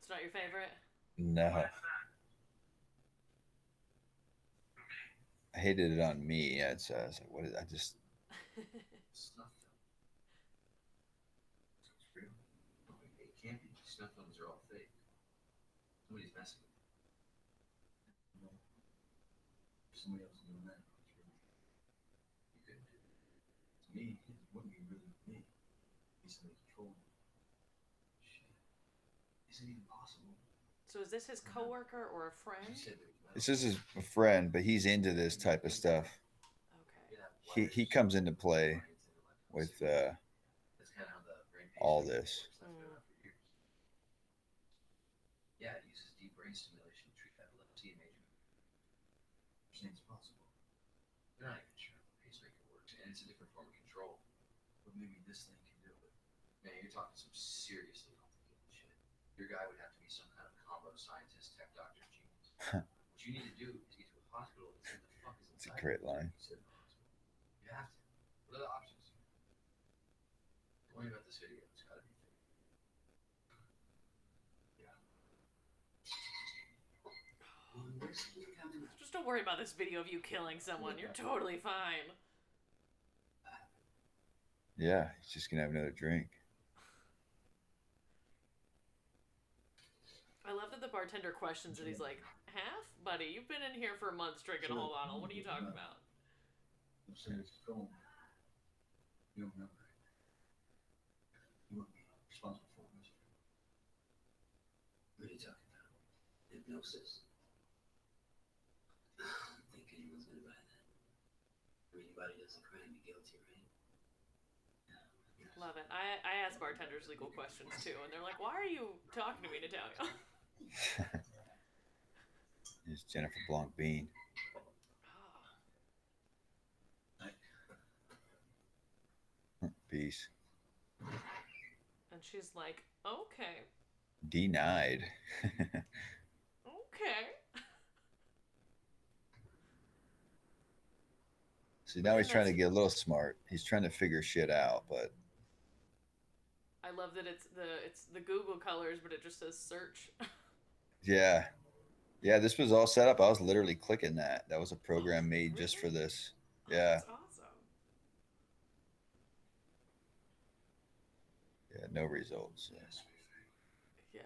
not your favorite? No. I hated it on me. I was like, what is I just Snuff film. So it's real. It can't be. Snuff films are all fake. Somebody's messing with it. No. If somebody else is doing that, it's real. You couldn't do it. To me, it wouldn't be really me. Be somebody controlling me. Shit. Is it even possible? So is this his coworker or a She friend? said there was metal. this is a friend, but he's into this type of stuff. Okay. He comes into play with That's kind of how the brain all this. works. I've known that for years. Yeah, it uses deep brain stimulation to treat epilepsy and major. You're saying it's possible. You're not even sure how the pacemaker works, and it's a different form of control. But maybe this thing can do it. Man, you're talking some seriously complicated shit. Your guy would have to be some kind of combo scientist, tech doctor, genius. What you need to do is get to a hospital and see what the fuck is It's a inside. great line. You said in the hospital. You have to. What are the options? Don't worry about this video. It's gotta be fake. Yeah. Just don't worry about this video of you killing someone. You're totally fine. Yeah, he's just gonna have another drink. I love that that the bartender questions it. He's like, half? Buddy, you've been in here for months drinking a whole bottle. What are you talking about? I'm saying it's cold. You don't remember it. You wouldn't be responsible for it, was you? What are you talking about? Hypnosis? I don't think anyone's gonna buy that. Anybody does a crime, be guilty, right? Love it. I ask bartenders legal questions too, and they're like, why are you talking to me, Natalia? It's Jennifer Blanc Bean. Peace. And she's like, okay. Denied. Okay. See, now he's trying to get a little smart. He's trying to figure shit out, but I love that it's the Google colors, but it just says search. yeah. Yeah, this was all set up. I was literally clicking that. That was a program made just for this. Oh, Yeah. that's awesome. Yeah, no results. Yes. Yes.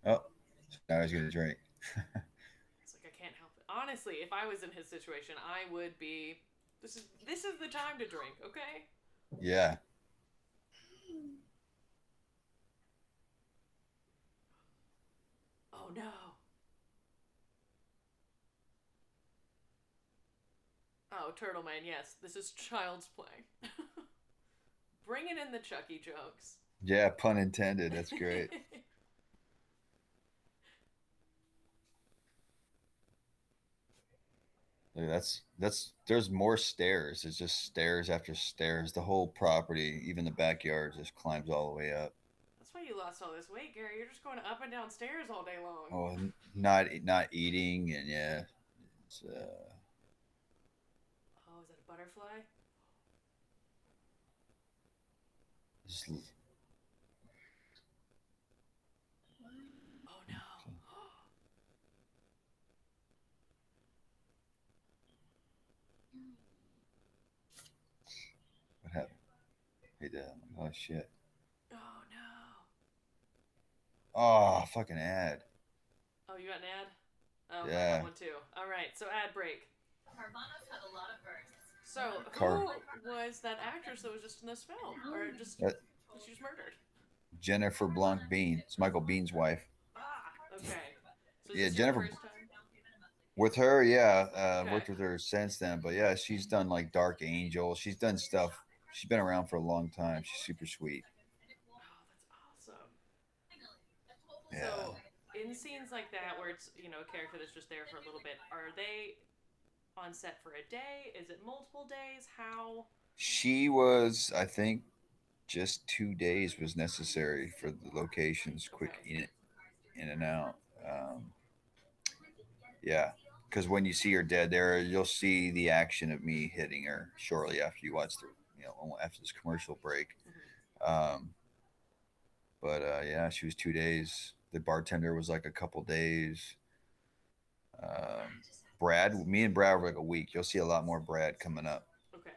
Oh, so now he's gonna drink. It's like I can't help it. Honestly, if I was in his situation, I would be. This is the time to drink, okay? Yeah. Oh no. Oh, Turtle Man, yes, this is child's play. Bringing in the Chucky jokes. Yeah, pun intended. That's great. Look, that's there's more stairs. It's just stairs after stairs. The whole property, even the backyard, just climbs all the way up. That's why you lost all this weight, Gary. You're just going up and down stairs all day long. Oh, not eating, and yeah, it's, Oh, is that a butterfly? just, Oh no. what happened? Hey, Dad. Oh shit. Oh no. Oh, fucking ad. Oh, you got an ad? Oh, I Yeah. got one too. All right, so ad break. Carvana's had a lot of bursts. So, who was that actress that was just in this film? Or just, she was murdered? Jennifer Blanc Bean. It's Michael Bean's wife. Ah, okay. So Yeah, this Jennifer- your first time? With her, yeah, Okay. worked with her since then. But yeah, she's done like Dark Angel. She's done stuff. She's been around for a long time. She's super sweet. Oh, that's awesome. Yeah. So, in scenes like that where it's, a character that's just there for a little bit, are they on set for a day? Is it multiple days? How? She was, I think, just 2 days was necessary for the locations, quick in and out. Yeah, because when you see her dead there, you'll see the action of me hitting her shortly after you watch the, after this commercial break. But yeah, she was 2 days. The bartender was like a couple days. Brad, me and Brad were like a week. You'll see a lot more Brad coming up. Okay.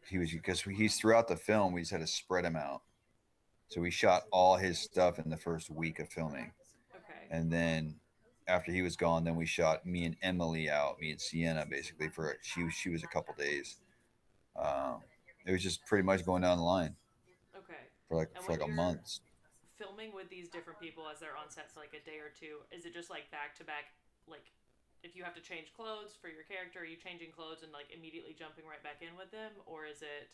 He was, because he's throughout the film, we just had to spread him out. So we shot all his stuff in the first week of filming. Okay. And then after he was gone, then we shot me and Emily out, me and Sienna, basically for she was a couple days. It was just pretty much going down the line Okay. for like a month. Filming with these different people as they're on set for like a day or two, is it just like back to back, like if you have to change clothes for your character, are you changing clothes and like immediately jumping right back in with them, or is it?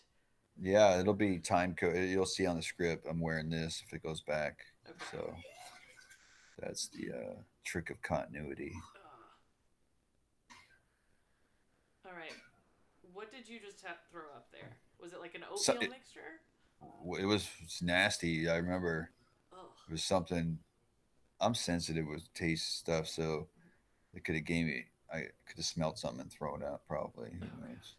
Yeah, it'll be time code. You'll see on the script I'm wearing this if it goes back. Okay. So that's the trick of continuity. All right. What did you just throw up there? Was it like an oatmeal mixture? It's nasty. I remember Ugh. it was something. I'm sensitive with taste stuff, so it could have gave me. I could have smelled something and thrown it out probably. Who knows?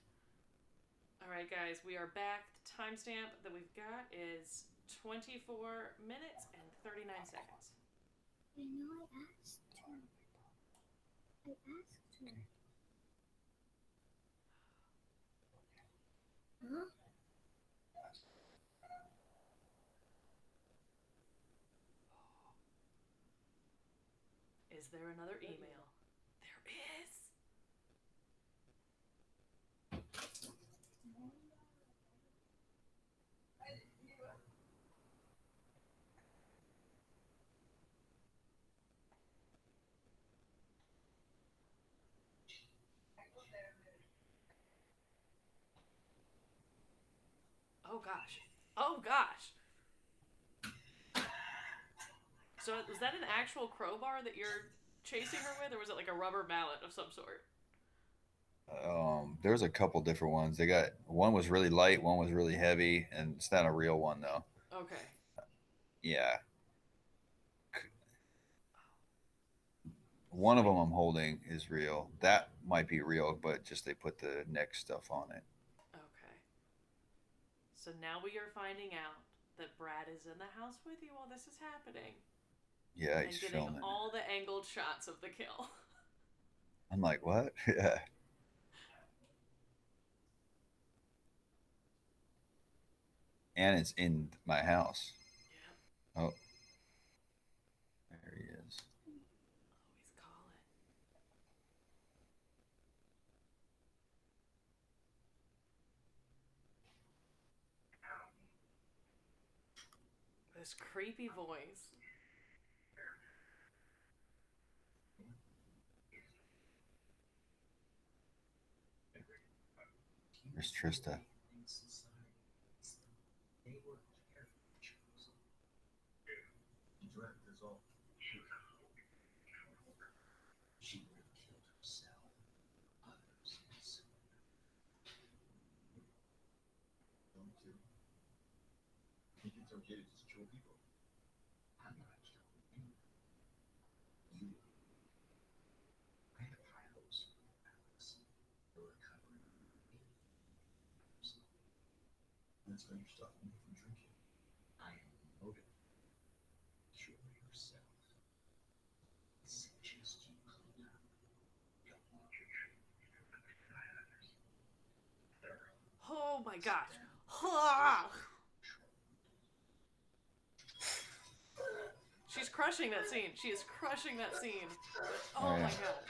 All right, guys, we are back. The timestamp that we've got is 24 minutes and 39 seconds. I know I asked to. I asked to. Huh? Is there another email? There is. Oh gosh. Oh gosh. So was that an actual crowbar that you're chasing her with, or was it like a rubber mallet of some sort? There's a couple different ones. They got one was really light, one was really heavy, and it's not a real one though. Okay. Yeah, one of them I'm holding is real. That might be real, but just they put the neck stuff on it. Okay. So now we are finding out that Brad is in the house with you while this is happening Yeah, and he's getting filming. all the angled shots of the kill. I'm like, what? Yeah. And it's in my house. Yep. Oh, there he is. Oh, he's calling. This creepy voice. There's Trista. They were carefully chosen. She dreamt this all. She would have killed herself, others, and so don't you think it's okay to just kill people? I'm not killing you. You. I have high hopes for you, Alex. You're recovering. That's why you're stopping me from drinking. I am motive. Cure yourself. Suggest you clean up. Don't want your treatment affected by others. Oh my gosh. Ah! She's crushing that scene. She is crushing that scene. Oh Oh, yeah. my god.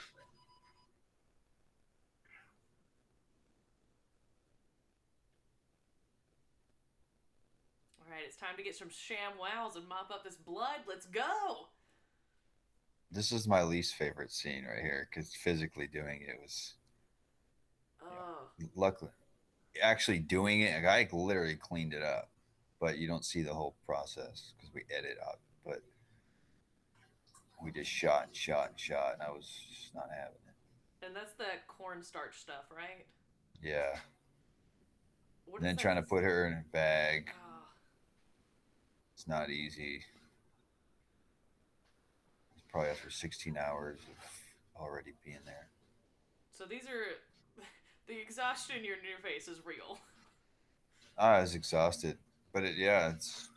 All right, it's time to get some sham wows and mop up this blood. Let's go. This is my least favorite scene right here because physically doing it was Oh. luckily actually doing it. Like, I literally cleaned it up, but you don't see the whole process because we edit out. But we just shot and shot and shot, and I was just not having it. And that's that cornstarch stuff, right? Yeah. What And is then that? trying to put her in a bag. Oh. It's not easy. It's probably after 16 hours of already being there. So these are the exhaustion in your face is real. I was exhausted, but yeah, it's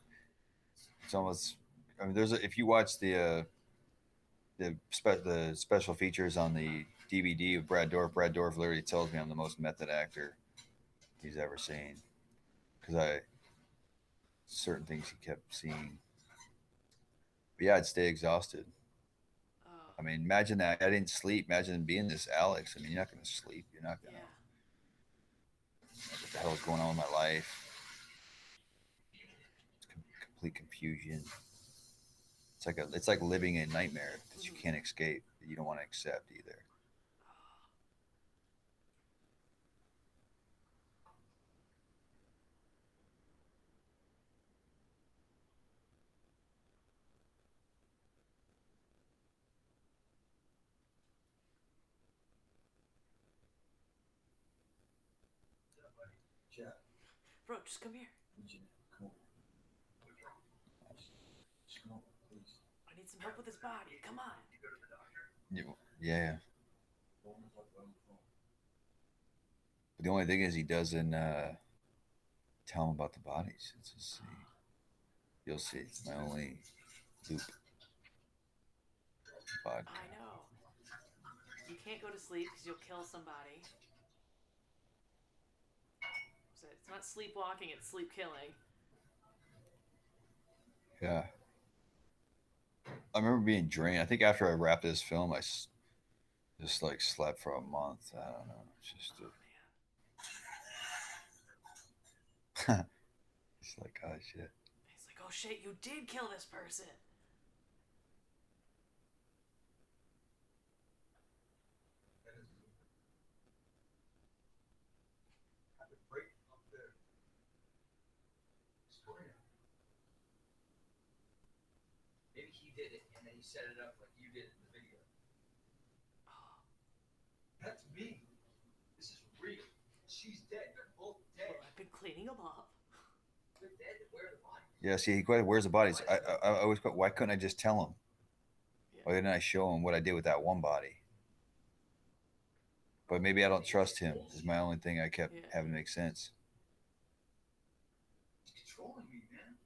almost. I mean, if you watch the special features on the DVD of Brad Dourif. Brad Dourif literally tells me I'm the most method actor he's ever seen because I certain things he kept seeing. But yeah, I'd stay exhausted. Oh. I mean, imagine that I didn't sleep. Imagine being this Alex. I mean, you're not going to sleep. You're not going to. Yeah. What the hell is going on in my life? It's complete confusion. It's like living a nightmare that you can't escape, that you don't want to accept either. Chad, Bro, just come here. come on. Just come on, please. I need some help with his body. Come on. Yeah. Don't want to talk about it on the phone. But the only thing is, he doesn't tell him about the bodies. It's just see. You'll see. It's my only loop. Vodka. I know. You can't go to sleep because you'll kill somebody. So it's It's not sleepwalking, it's sleep killing. Yeah. I remember being drained. I think after I wrapped this film, just like slept for a month. I don't know. It's just Oh, man. it's like, oh shit. He's like, oh shit, you did kill this person. Maybe he did it and then he set it up like you did in the video. Oh, That's me. This is real. She's dead. They're both dead. well, I've been cleaning them up. They're dead. Where are the bodies? Yeah. See, where's the bodies? I always go, why couldn't I just tell him? Yeah. Why didn't I show him what I did with that one body? But maybe I don't trust him. Is my only thing I kept having to make sense. He's controlling me, man.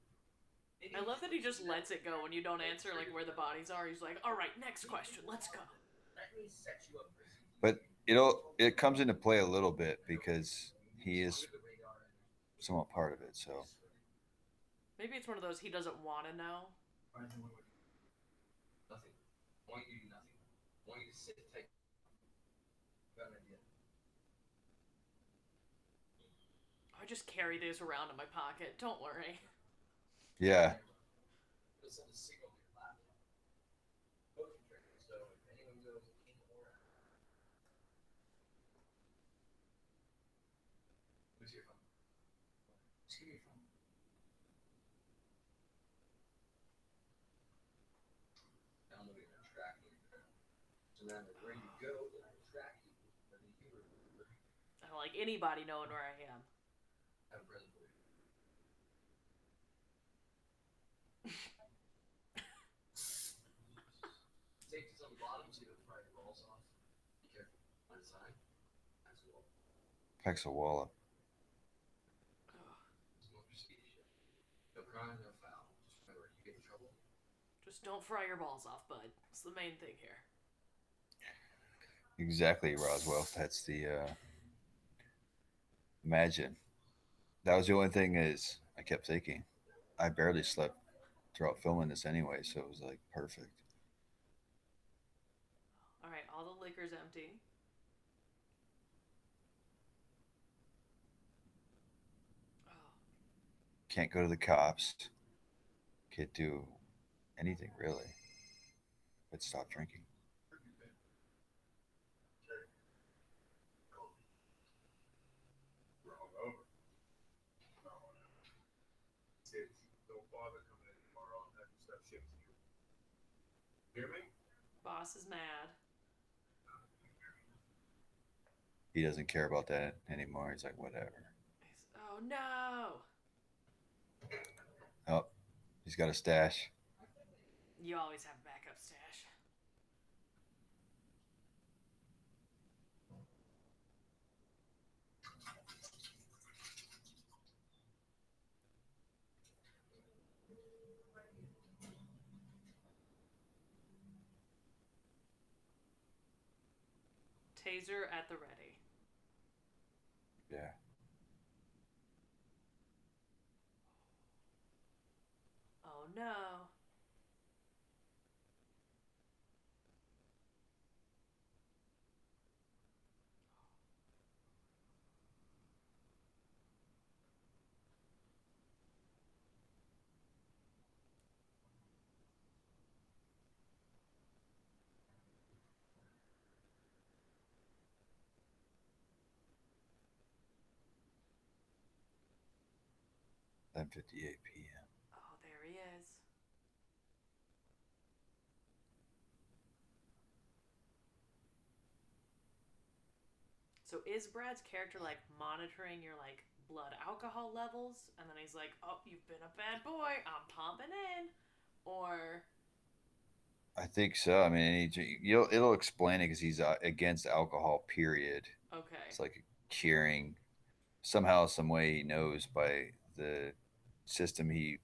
I love that he just lets it go when you don't answer like where the bodies are. He's like, all right, next question, let's go. Let me set you up for But it comes into play a little bit because he is somewhat part of it. So Maybe it's one of those he doesn't want to know. nothing. I want you to do nothing. I want you to sit tight. Got an idea. I just carry these around in my pocket. Don't worry. yeah. Let's send a signal to your laptop. Motion trigger, so if anyone goes in or out. Who's your phone? Just give me your phone. Download it and track you. So now they're ready to go, then I track you. Whether you remember. I don't like anybody knowing where I am. I have a present for you. Safety's on the bottom, so you don't fry your balls off. Be careful. On the side, that's a wall. Pexawalla. Smoke your skinny shit. No crime, no foul. Just remember, you get in trouble. Just don't fry your balls off, bud. It's the main thing here. Exactly, Roswell. That's the imagine. That was the only thing is I kept thinking. I barely slept throughout filming this anyway, so it was like perfect. All right, all the liquor's empty. Oh, Can't go to the cops. Can't do anything really. But stop drinking. Don't bother coming in tomorrow. I'll have your stuff shipped to you. Hear me? boss is mad. He doesn't care about that anymore. He's like, whatever. Oh no! Oh, he's got a stash. You always have a backup stash. Taser at the ready. Yeah. Oh no. Then 58 p.m. Oh, there he is. So is Brad's character like monitoring your like blood alcohol levels, and then he's like, "Oh, you've been a bad boy. I'm pumping in," or I think so. I mean, it'll explain it because he's against alcohol. Period. okay, It's like curing. Somehow, some way, he knows by the system he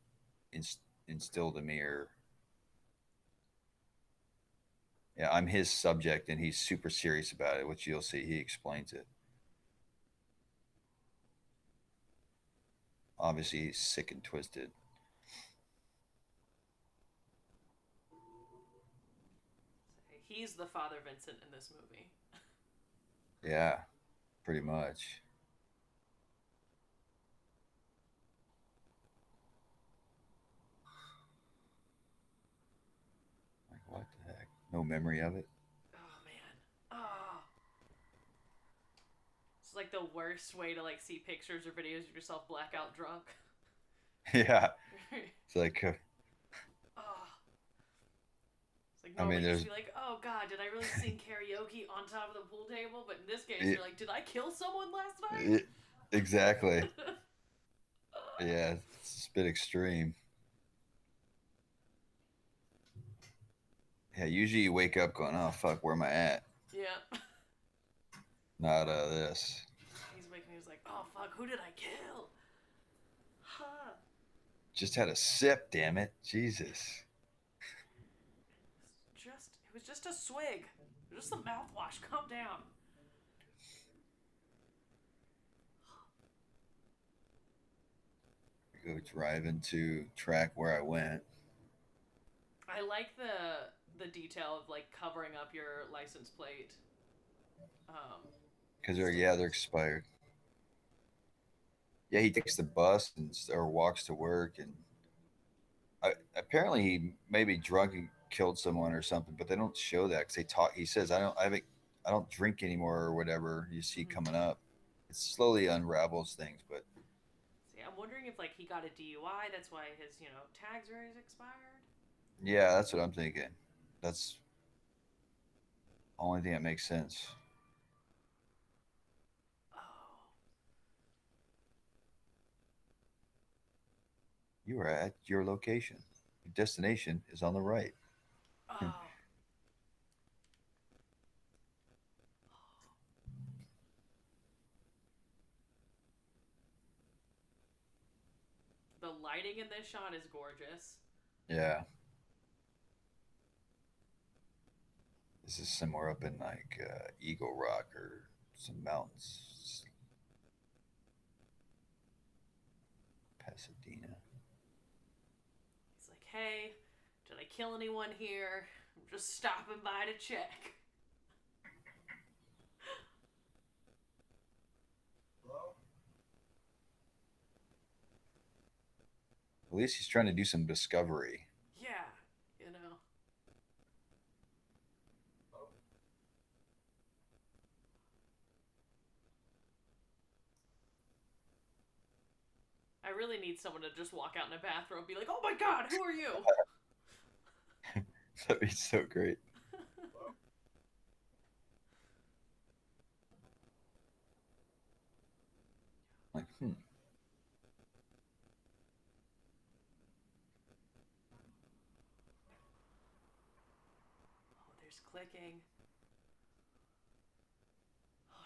instilled in me. Or yeah, I'm his subject, and he's super serious about it. Which you'll see. He explains it. obviously he's sick and twisted. He's the Father Vincent in this movie. Yeah, pretty much. Like, what the heck? No memory of it? Oh man. Oh. It's like the worst way to like see pictures or videos of yourself blackout drunk. Yeah. It's like, Oh. It's like I normally mean, you there's just be like, oh god, did I really sing karaoke on top of the pool table? But in this case, it, you're like, did I kill someone last night? exactly. Yeah, it's a bit extreme. Yeah, usually you wake up going, oh, fuck, where am I at? Yeah. Not this. He's waking me, he's like, oh fuck, who did I kill? Huh. Just had a sip, damn it. Jesus. It was just a swig. It was just some mouthwash. Calm down. Go driving to track where I went. I like the detail of like covering up your license plate. Because they're expired. Yeah, he takes the bus or walks to work, and apparently he may be drunk and killed someone or something, but they don't show that because they talk. He says, I don't drink anymore" or whatever you see coming up. It slowly unravels things, but See, I'm wondering if like he got a DUI. That's why his tags are expired. yeah, that's what I'm thinking. That's the only thing that makes sense. Oh. You are at your location. Your destination is on the right. Oh. The lighting in this shot is gorgeous. Yeah. This is somewhere up in like Eagle Rock or some mountains. Pasadena. He's like, hey, did I kill anyone here? I'm just stopping by to check. Hello? At least he's trying to do some discovery. Yeah, I really need someone to just walk out in a bathrobe and be like, oh my god, who are you? That'd be so great. Like, Oh, there's clicking. Oh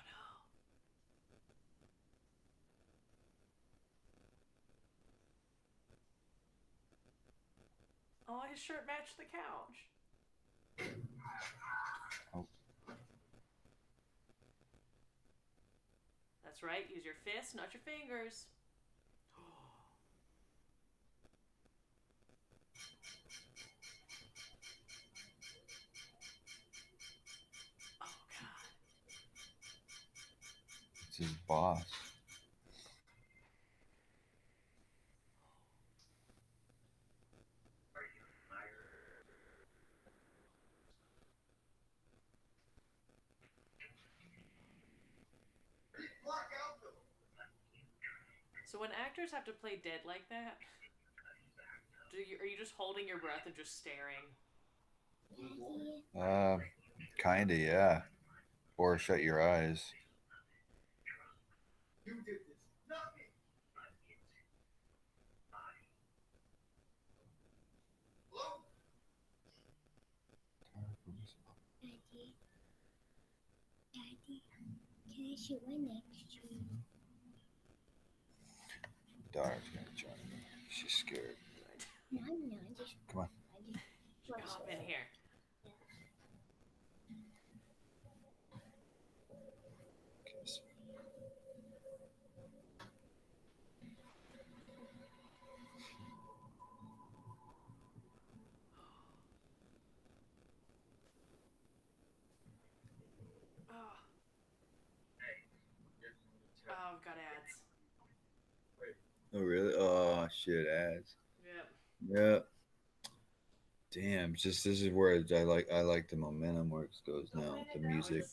no. Oh, his shirt matched the couch. Oh. That's right, use your fists, not your fingers. Oh god. It's his boss. Are you fired? Black out though. So when actors have to play dead like that, are you just holding your breath and just staring? Daddy, Kinda, yeah. Or shut your eyes. You did this, not me. Hello? Daddy, Daddy, can I sit right next to you? Daughter's gonna join me. She's scared. No, I'm not. Just Come on. I just Hop in here. Kiss. Oh really? Oh shit, ads. Yep. Yeah. Damn. Just this is where I like the momentum where it goes now. The Oh, music.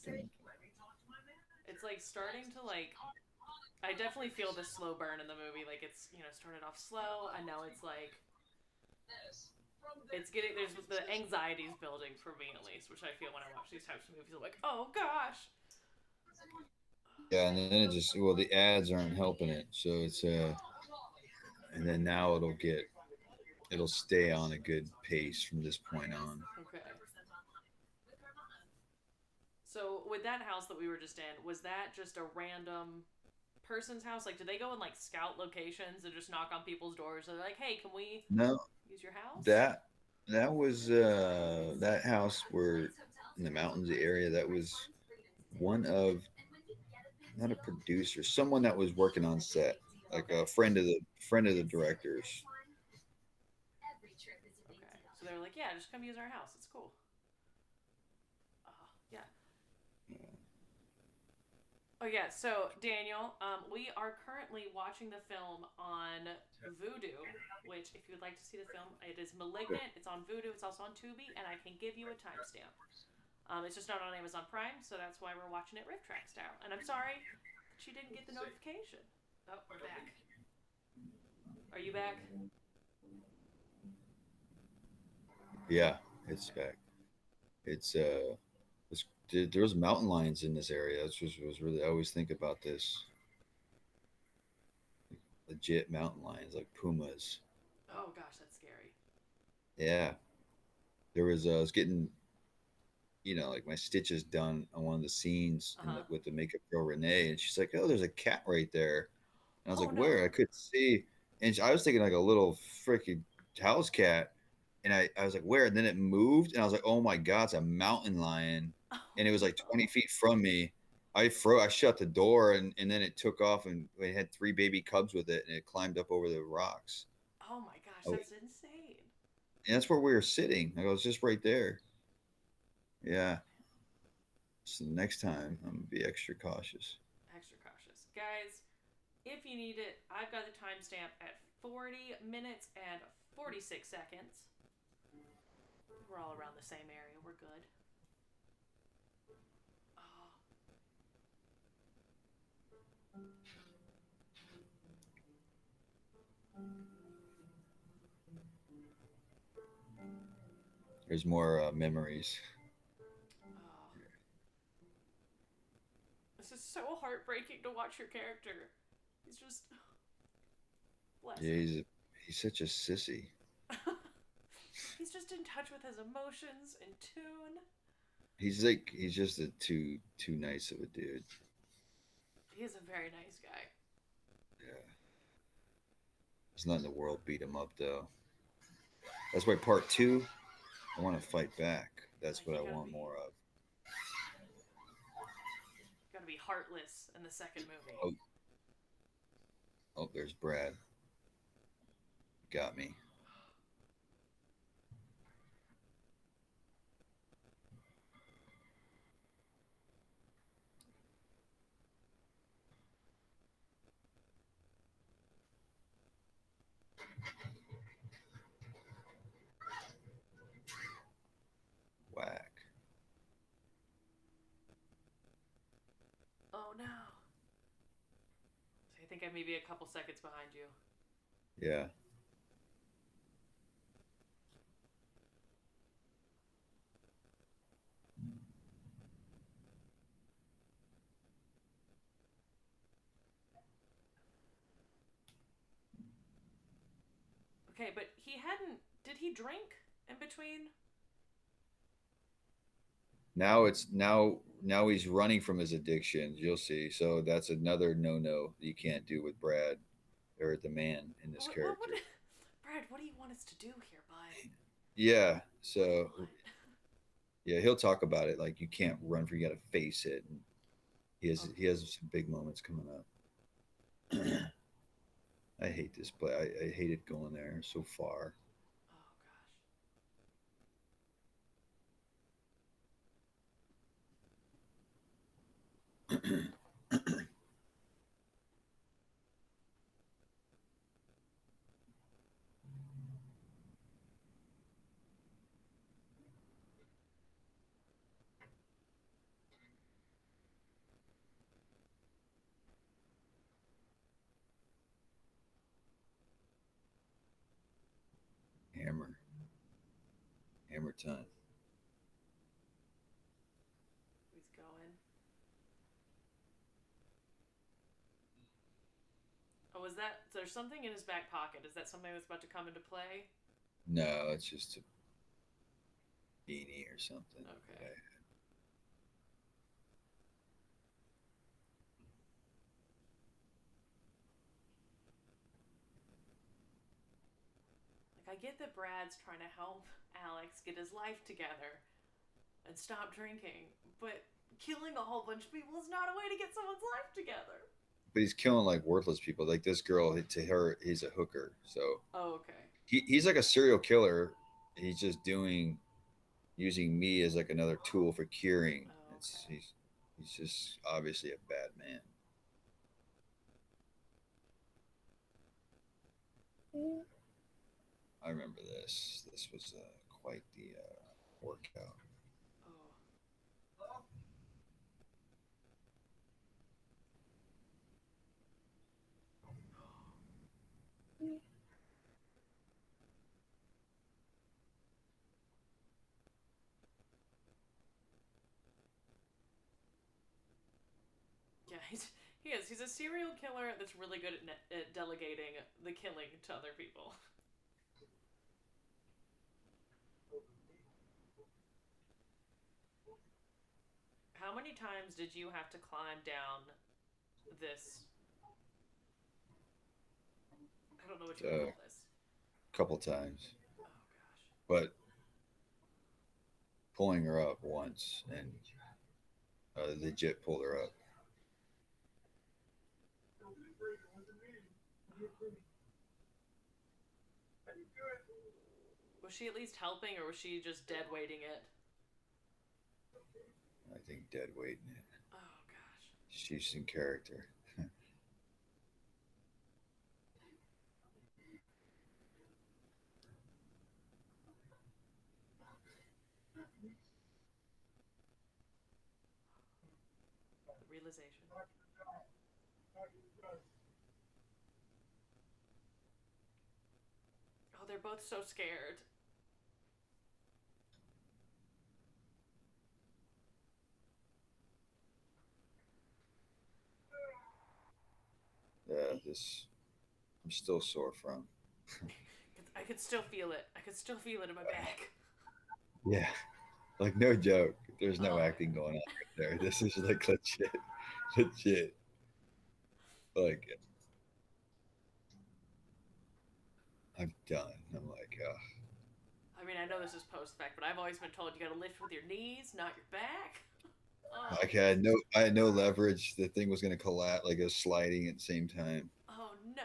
it's like starting to like. I definitely feel the slow burn in the movie. Like it's started off slow, and now it's like it's getting there's the anxiety's building for me at least, which I feel when I watch these types of movies. I'm like, oh gosh. Yeah, and then it just the ads aren't helping it, so it's and then now it'll stay on a good pace from this point on. Okay. So with that house that we were just in, was that just a random person's house? Like, did they go and like scout locations and just knock on people's doors? They're like, "Hey, can we No, use your house?" that that was that house were in the mountains area. That was one of not a producer, someone that was working on set, like Okay. a friend of the directors. Okay. So they were like, "Yeah, just come use our house. It's cool." Yeah. Oh yeah. So Daniel, we are currently watching the film on Vudu, which, if you would like to see the film, it is Malignant. It's on Vudu. It's also on Tubi, and I can give you a timestamp. It's just not on Amazon Prime, so that's why we're watching it Riff Track style. And I'm sorry, she didn't get the notification. Oh, we're back. Are you back? Yeah, it's back. It's there was mountain lions in this area. This was really I always think about this legit mountain lions like pumas. Oh gosh, that's scary. Yeah, there was I was getting like my stitches done on one of the scenes Uh huh. with the makeup girl Renee, and she's like, "Oh, there's a cat right there." And I was Oh like, "Where?" I no. couldn't see, and I was thinking like a little freaking house cat, and I was like, "Where?" And then it moved, and I was like, "Oh my god, it's a mountain lion," Oh and it was like no. 20 feet from me. I shut the door, and then it took off, and it had three baby cubs with it, and it climbed up over the rocks. Oh my gosh, Oh, that's insane. and that's where we were sitting. Like, I was just right there. Yeah. So next time I'm gonna be extra cautious. Extra cautious, guys. If you need it, I've got the timestamp at 40 minutes and 46 seconds. We're all around the same area. We're good. Oh, There's more memories. oh. This is so heartbreaking to watch your character. He's just. Bless Yeah, him. he's such a sissy. He's just in touch with his emotions, in tune. He's just a too nice of a dude. He is a very nice guy. Yeah, there's nothing in the world beat him up though. That's why part two, I want to fight back. That's what You I gotta want be more of. gotta be heartless in the second movie. Oh, oh, there's Brad. Got me. Whack. Oh no. So I think I may be a couple seconds behind you. Yeah. Okay, but he hadn't. Did he drink in between? Now he's running from his addictions. You'll see. So that's another no that you can't do with Brad or the man in this What character. Brad, what do you want us to do here, bud? Yeah. What do you So want? yeah, he'll talk about it. Like you can't run for you got to face it. And Okay. he has some big moments coming up. I hate this play. I hated going there so far. Oh gosh. time. He's going. Oh, is that? There's something in his back pocket. Is that something that's about to come into play? No, it's just a beanie or something. Okay. Like, I get that Brad's trying to help Alex get his life together and stop drinking, but killing a whole bunch of people is not a way to get someone's life together. But he's killing like worthless people. Like this girl, to her, he's a hooker. So Oh, okay. he's like a serial killer. He's just using me as like another tool for curing. Oh, It's okay. he's just obviously a bad man. I remember this. This was quite the workout. Oh. Yeah, he is. He's a serial killer that's really good at delegating the killing to other people. How many times did you have to climb down this? I don't know what you would call this. A couple times, Oh gosh. but pulling her up once and legit pulled her up. Was she at least helping, or was she just dead weighting it? I think dead weight. Oh gosh. She's in character. The realization. Oh, they're both so scared. Yeah, this I'm still sore from. I could still feel it. I could still feel it in my back. Yeah, like no joke. There's no Oh. acting going on right there. This is like legit, legit. Like I'm done. I'm like, I mean, I know this is post fact, but I've always been told you gotta lift with your knees, not your back. Oh. like I had no leverage. The thing was gonna collapse, like it was sliding at the same time. Oh no.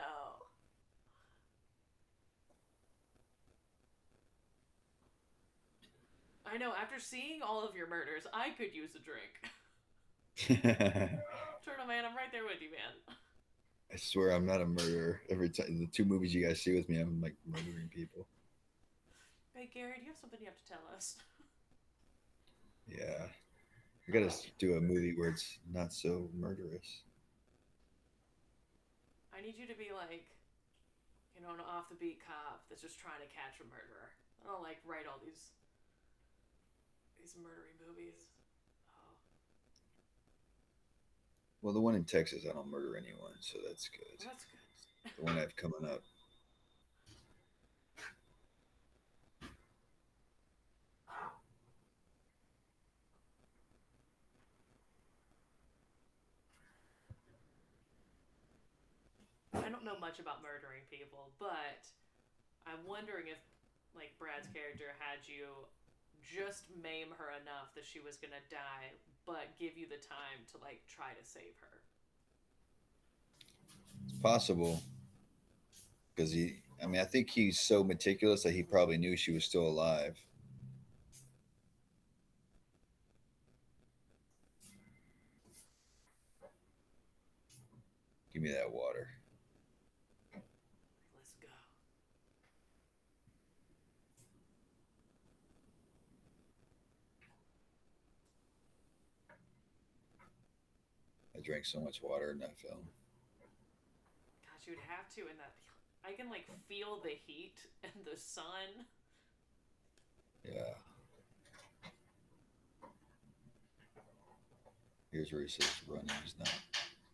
I know, after seeing all of your murders, I could use a drink. Turtle Man, I'm right there with you, man. I swear I'm not a murderer. Every time the two movies you guys see with me, I'm like murdering people. Hey, Gary, do you have something you have to tell us? Yeah, I gotta do a movie where it's not so murderous. I need you to be like, an off the beat cop that's just trying to catch a murderer. I don't like write all these murdery movies. Oh. Well, the one in Texas, I don't murder anyone, so that's good. Well, that's good. The one I have coming up. I don't know much about murdering people, but I'm wondering if, like, Brad's character had you just maim her enough that she was gonna die, but give you the time to, like, try to save her. It's possible because I mean, I think he's so meticulous that he probably knew she was still alive. Give me that water. Let's go. I drank so much water in that film. Gosh, you'd have to in that. I can, like, feel the heat and the sun. Yeah. Here's where he says running is not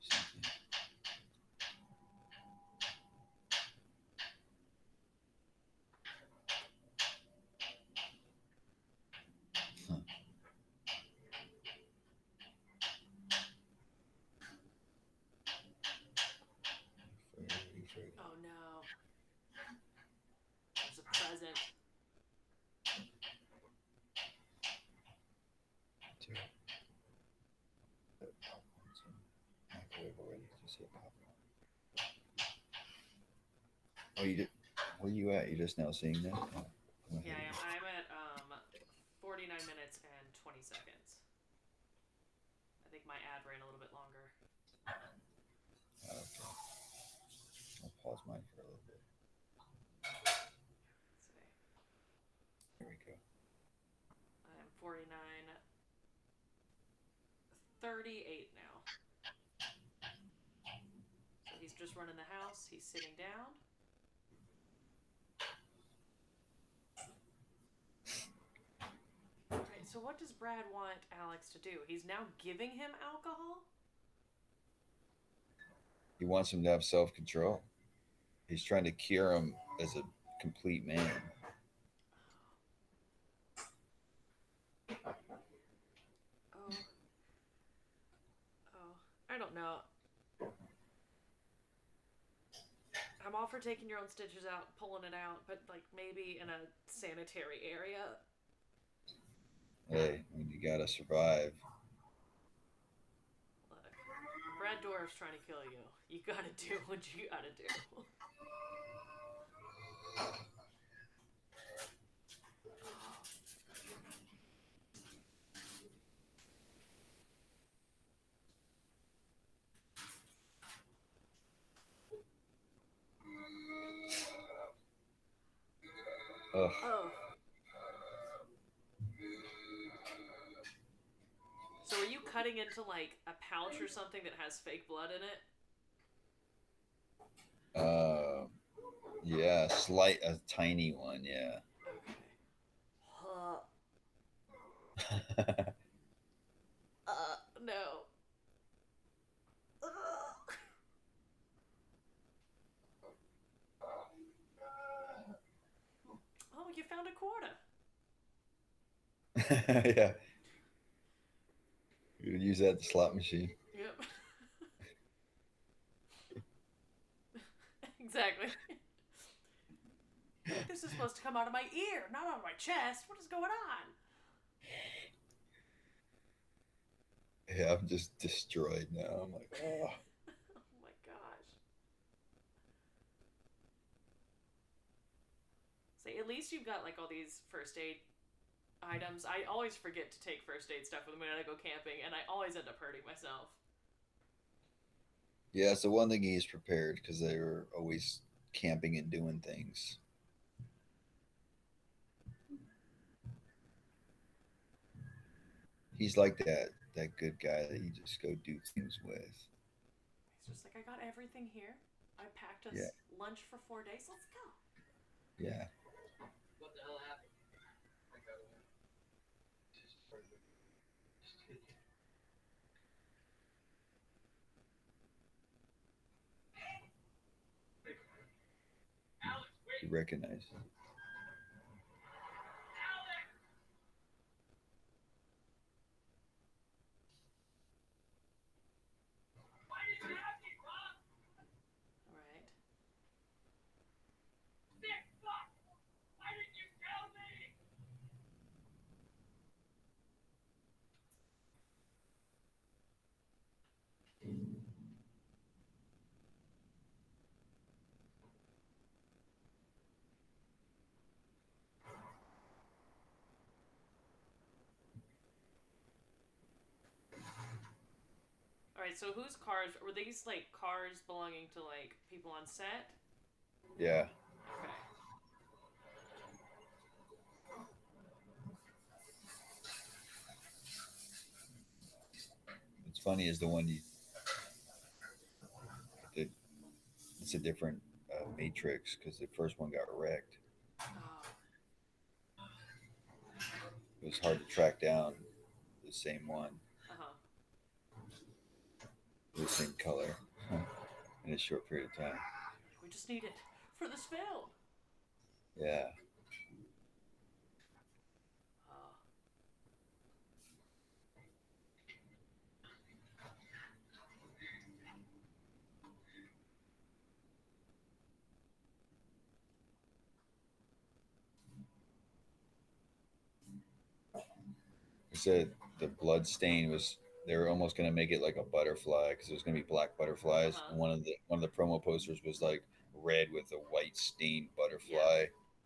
something. Huh. Oh no. There's a present. Microwave already. Just hit popcorn. Oh, you did. Where you at? You're just now seeing that? Oh, Yeah, I'm at 49 minutes and 20 seconds. I think my ad ran a little bit longer. Okay. I'll pause mine for a little bit. Let's see. Here we go. I'm 49, 38 now. So he's just running the house. He's sitting down. Right, so what does Brad want Alex to do? He's now giving him alcohol? He wants him to have self-control. He's trying to cure him as a complete man. Oh, I don't know. I'm all for taking your own stitches out, pulling it out, but like maybe in a sanitary area. Hey, I mean, you gotta survive. Look, Brad Dourif's trying to kill you. You gotta do what you gotta do. Ugh. Oh. So are you cutting into like a pouch or something that has fake blood in it? Yeah, a tiny one, yeah. Okay. No. Oh, you found a quarter. Yeah. You're gonna use that at the slot machine. Yep. Exactly. This is supposed to come out of my ear, not out of my chest. What is going on? Yeah, I'm just destroyed now. I'm like, oh. Oh my gosh. See, at least you've got like all these first aid items. I always forget to take first aid stuff with me when I go camping, and I always end up hurting myself. Yeah, it's the one thing he's prepared because they were always camping and doing things. He's like that good guy that you just go do things with. He's just like, I got everything here. I packed us Yeah. lunch for 4 days. Let's go. Yeah. What the hell happened? He recognizes. All right. All right, so whose cars were these? Like cars belonging to like people on set? Yeah. Okay. What's funny is the one it's a different matrix because the first one got wrecked. Oh. It was hard to track down the same one. Uh huh. losing color in a short period of time. We just need it for this film. Yeah. Oh. He said the blood stain was they were almost gonna make it like a butterfly because it was gonna be black butterflies. Uh-huh. And one of the promo posters was like red with a white stained butterfly. Yeah.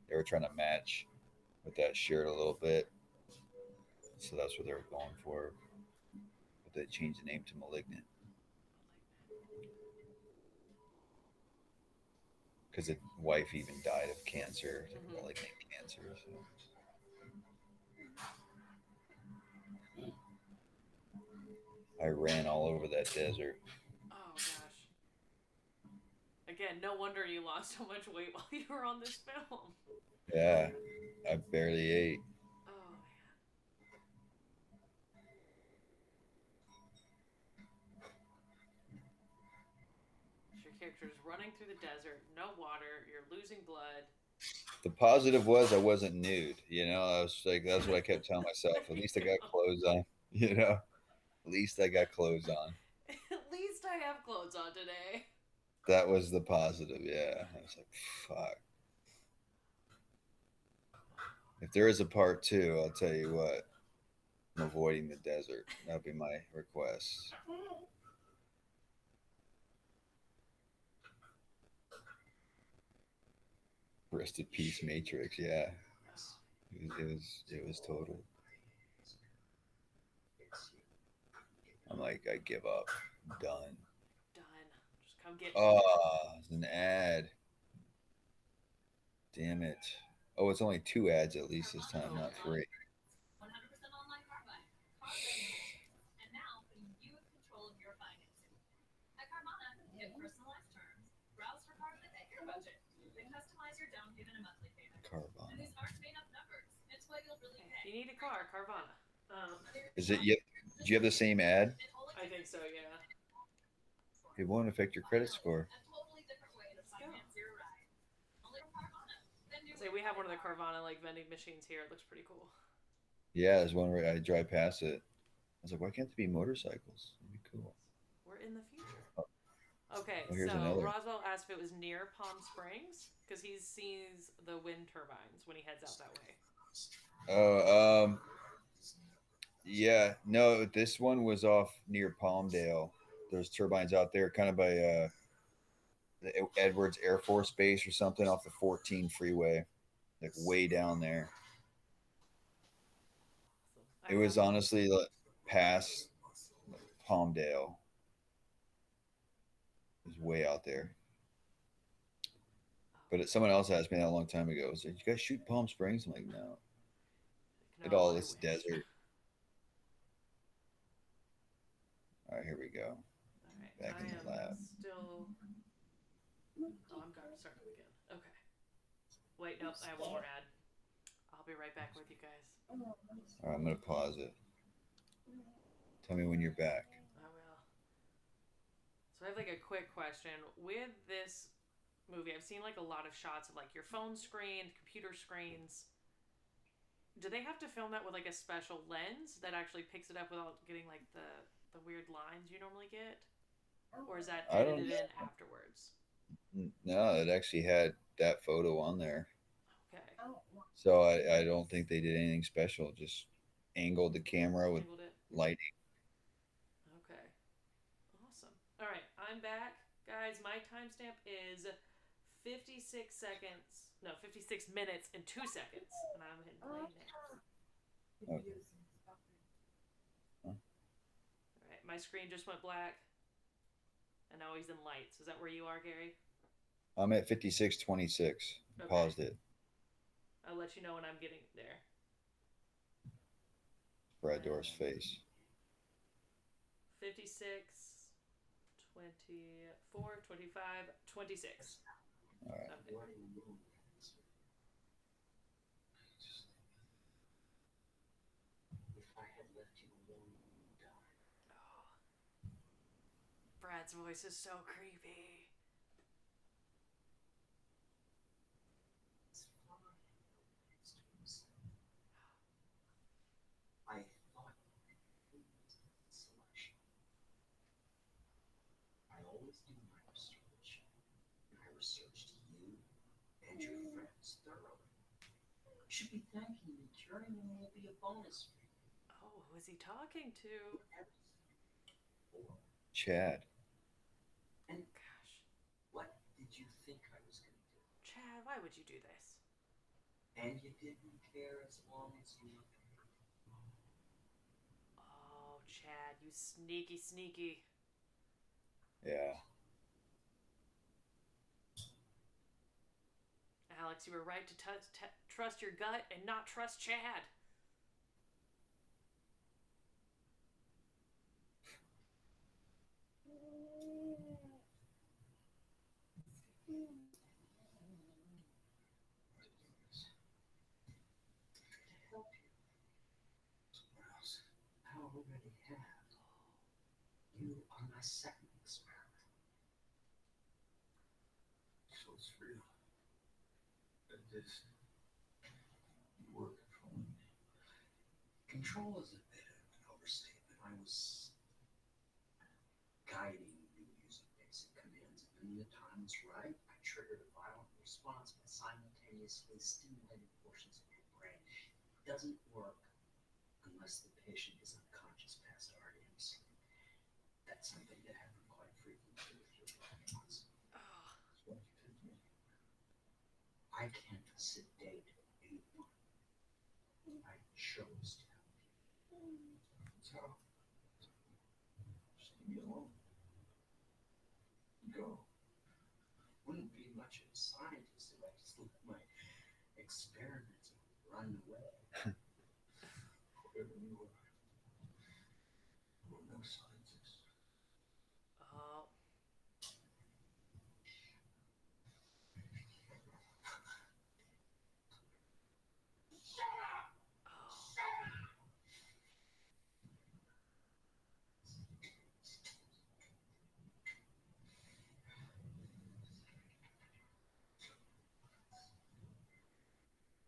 They were trying to match with that shirt a little bit, so that's what they were going for. But they changed the name to Malignant because the wife even died of cancer, like Mhm. malignant cancer. So. I ran all over that desert. Oh gosh. Again, no wonder you lost so much weight while you were on this film. Yeah, I barely ate. Oh man. Your character is running through the desert, no water, you're losing blood. The positive was I wasn't nude. I was like, that's what I kept telling myself. At There least I you got go. clothes on. At least I got clothes on. At least I have clothes on today. That was the positive. Yeah, I was like, fuck. If there is a part two, I'll tell you what. I'm avoiding the desert. That'll be my request. Rest in peace, Matrix. Yeah, it was total. I'm like, I give up. I'm done. Done. Just come get me. Oh, it's an ad. Damn it. Oh, it's only 2 ads at least this time, not 3. 100% online car buying. Car and now putting you in control of your financing. At Carvana, get personalized terms, browse for cars that fit your budget, then customize your down payment and monthly payment. And Carvana. these aren't made up numbers. It's what you'll really If pay. you need a car, Carvana. Is it yet? Do you have the same ad? I think so, yeah. It won't affect your credit score. A totally different way to finance your ride. Only from Carvana. Say we have one of the Carvana like vending machines here. It looks pretty cool. Yeah, there's one where I drive past it. I was like, why can't there be motorcycles? It'd be cool. We're in the future. Okay, Oh, here's so another. Roswell asked if it was near Palm Springs because he sees the wind turbines when he heads out that way. Oh, yeah. No, this one was off near Palmdale. There's turbines out there, kind of by the Edwards Air Force Base or something off the 14 freeway, like way down there. It was honestly like past Palmdale. It was way out there. But someone else asked me that a long time ago. Was like, "You guys shoot Palm Springs?" I'm like, "No, No, it all I this wish. desert." All right, here we go. All right, Back in the I lab. am still. Oh, I'm going to start up again. Okay. Wait, nope. I have one more ad. I'll be right back with you guys. All right, I'm gonna pause it. Tell me when you're back. I will. So I have like a quick question with this movie. I've seen like a lot of shots of like your phone screen, computer screens. Do they have to film that with like a special lens that actually picks it up without getting like the weird lines you normally get, or is that I don't edited in afterwards? No, it actually had that photo on there. Okay. So I don't think they did anything special. Just angled the camera with Angled it. lighting. Okay. Awesome. All right, I'm back, guys. My timestamp is 56 seconds. No, 56 minutes and 2 seconds, and I'm hitting play now. Okay. Huh? All right, my screen just went black, and now he's in lights. Is that where you are, Gary? I'm at 56:26. Okay. Paused it. I'll let you know when I'm getting there. Brad Dourif's face. 56, 24, 25, 26. All right. Okay. If I had left you alone, you would die. Brad's voice is so creepy. It's fine. It's to himself. I thought selection. I always do my research, and I researched you and your friends thoroughly. You should be thanking me. Journeyman will be a bonus for you. Oh, who is he talking to? Or, Chad. and Gosh. what did you think I was going to do? Chad, why would you do this? And you didn't care as long as you were paid. Oh, Chad, you sneaky, sneaky. Yeah. Alex, you were right to trust your gut and not trust Chad. To help you. Somewhere else. I already have. You are my second experiment. So it's real. That this. You were controlling me. Control is a bit of an overstatement. I was guiding you using basic commands, and when the time was right, I triggered a violent response by simultaneously stimulating portions of your brain. It doesn't work unless the patient is unconscious past REMs. That's something that happened quite frequently with your loved ones. Oh, That's what you did to me. I can't sedate anyone. I chose to help you. That's how. Just leave me alone. Go. Wouldn't be much of a scientist if I just let my experiments run away. Whatever you were. You were no scientist. oh.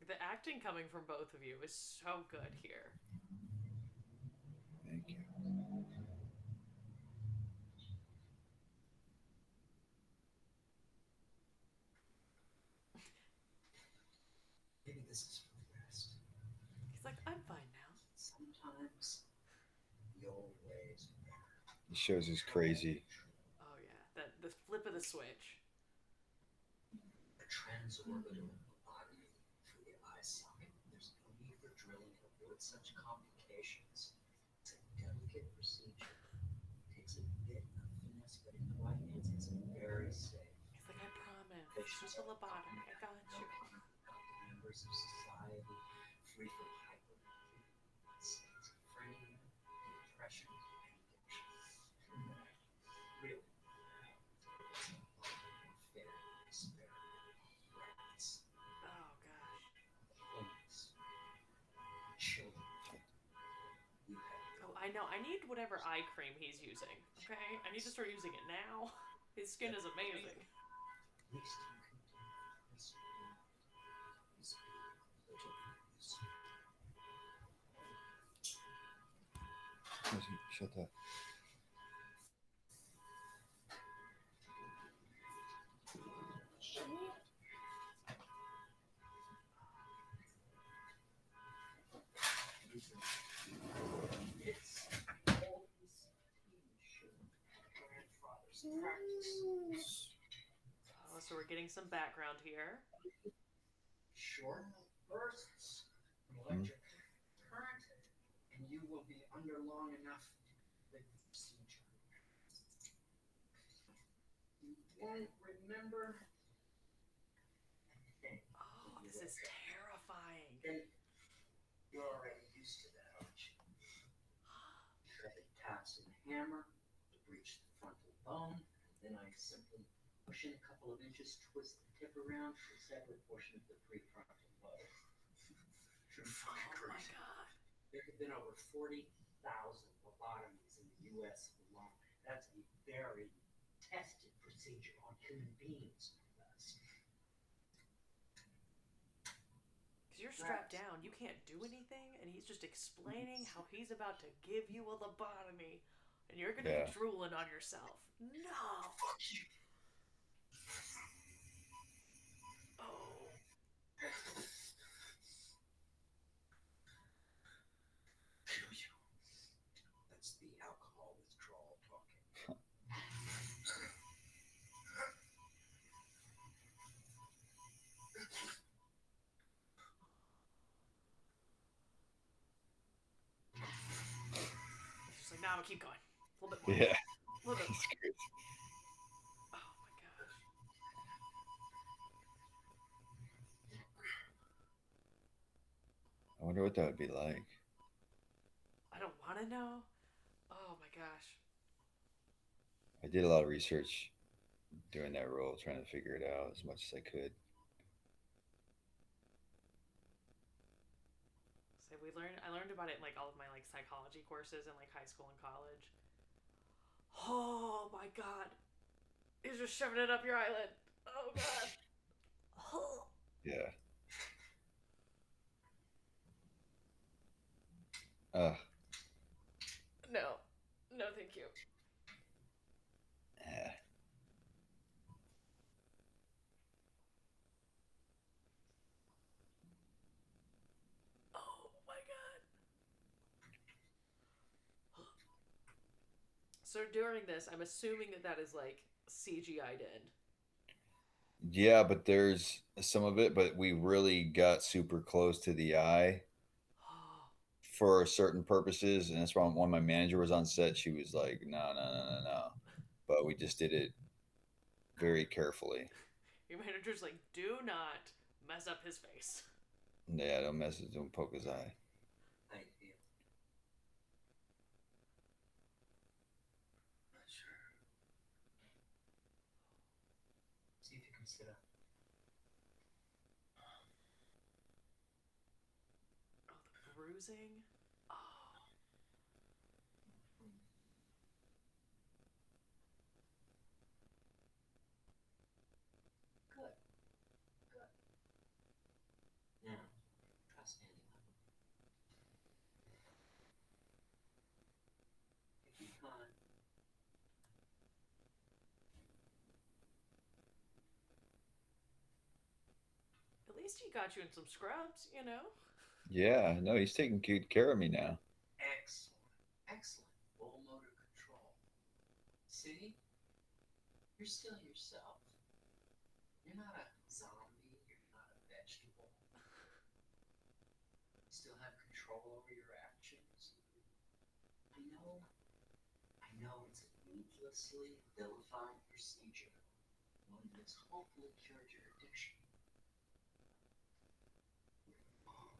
The acting coming from both of you is so good here. Thank you. Maybe this is for the best. He's like, I'm fine now. Sometimes the old ways are better. He shows he's crazy. Oh yeah, the flip of the switch. A transorbital lobotomy through the eye socket. There's no need for drilling to avoid such complications. It's a delicate procedure. It takes a bit of finesse, but in the right hands, it's very safe. He's like, I promise. It's just a lobotomy. I got No you. harm to members of society, free from hyperactivity, schizophrenia, depression, and addiction. Really, it's a fair experiment. Rats, Oh gosh. pigs, children. You have Oh, I know. I need whatever eye cream he's using. Okay, I need to start using it now. His skin is amazing. least you can do is be a little useful. Shut that. It's always grandfather's practice. Oh, so we're getting some background here. Short bursts of electric current, and you will be under long enough with the procedure. You won't remember a thing. Oh, this is terrifying. And you're already used to that, aren't you? Heavy taps and hammer to breach the frontal bone, then I simply push in a couple of inches, twist the tip around to a separate portion of the prefrontal lobe. You're fucking Oh my crazy. god. There have been over 40,000 lobotomies in the U.S. alone. That's a very tested procedure on human beings. Because you're strapped down, you can't do anything, and he's just explaining how he's about to give you a lobotomy, and you're gonna Yeah. be drooling on yourself. No! Fuck you. Oh. Kill you. That's the alcohol withdrawal talking. She's like, nah, I'm gonna keep going. A little bit more. Yeah. A little bit more. It's crazy. Oh my gosh. I wonder what that would be like. I don't want to know. Oh my gosh. I did a lot of research doing that role, trying to figure it out as much as I could. So I learned about it in like all of my like psychology courses in like high school and college. Oh my god. He's just shoving it up your eyelid. Oh god. Oh. Yeah. Uh, No. No, thank you. yeah. Oh my god. So during this, I'm assuming that is like CGI'd in. Yeah, but there's some of it, but we really got super close to the eye for certain purposes, and that's why when my manager was on set, she was like, "No, no, no, no, no." But we just did it very carefully. Your manager's like, do not mess up his face. Yeah, don't mess with, don't poke his eye. How you feel? Not sure. See if you can sit up. Oh, the bruising. Oh. Good. Good. Now, try standing up. Take your time. At least he got you in some scrubs, you know? Yeah, no, he's taking good care of me now. Excellent. Excellent. Full motor control. See? You're still yourself. You're not a zombie. You're not a vegetable. You still have control over your actions. I know it's a needlessly vilified procedure. One that's hopefully cured your addiction. Oh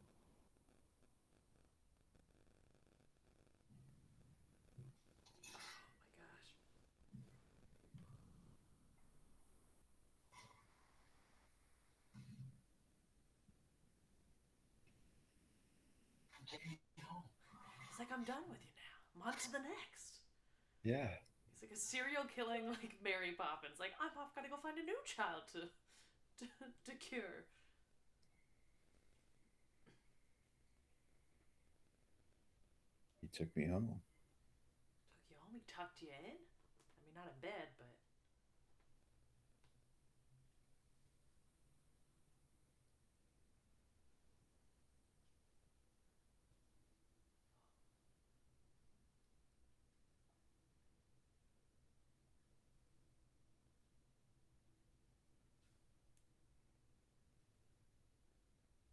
my gosh. I'm taking you home. He's like, I'm done with you now. I'm on to the next. Yeah. He's like a serial killing like Mary Poppins. Like, I'm off, gotta go find a new child to cure. He took me home. Took you home, he tucked you in. I mean, not in bed, but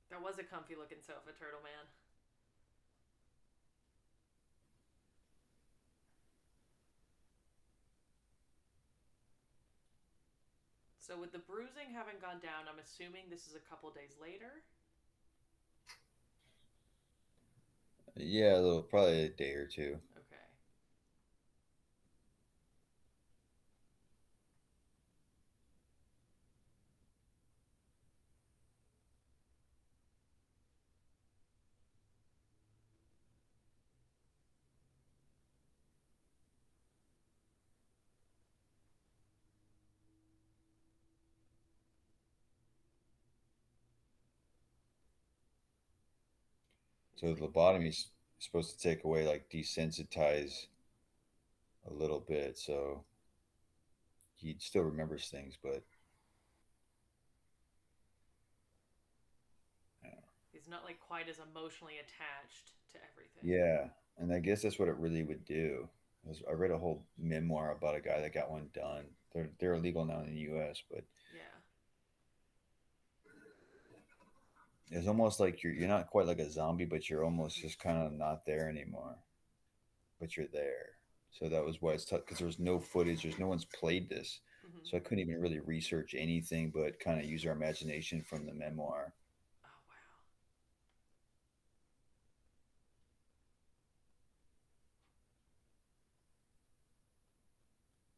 that was a comfy looking sofa, Turtle Man. So with the bruising having gone down, I'm assuming this is a couple days later. Yeah, probably a day or two. Okay. So the lobotomy is supposed to take away, like desensitize a little bit, so he still remembers things, but He's not like quite as emotionally attached to everything. yeah, and I guess that's what it really would do. I read a whole memoir about a guy that got one done. They're illegal now in the U.S., but Yeah. it's almost like you're not quite like a zombie, but you're almost just kind of not there anymore, but you're there. So that was why it's tough because there's no footage. There's no one's played this, Hmm. so I couldn't even really research anything, but kind of use our imagination from the memoir. Oh wow.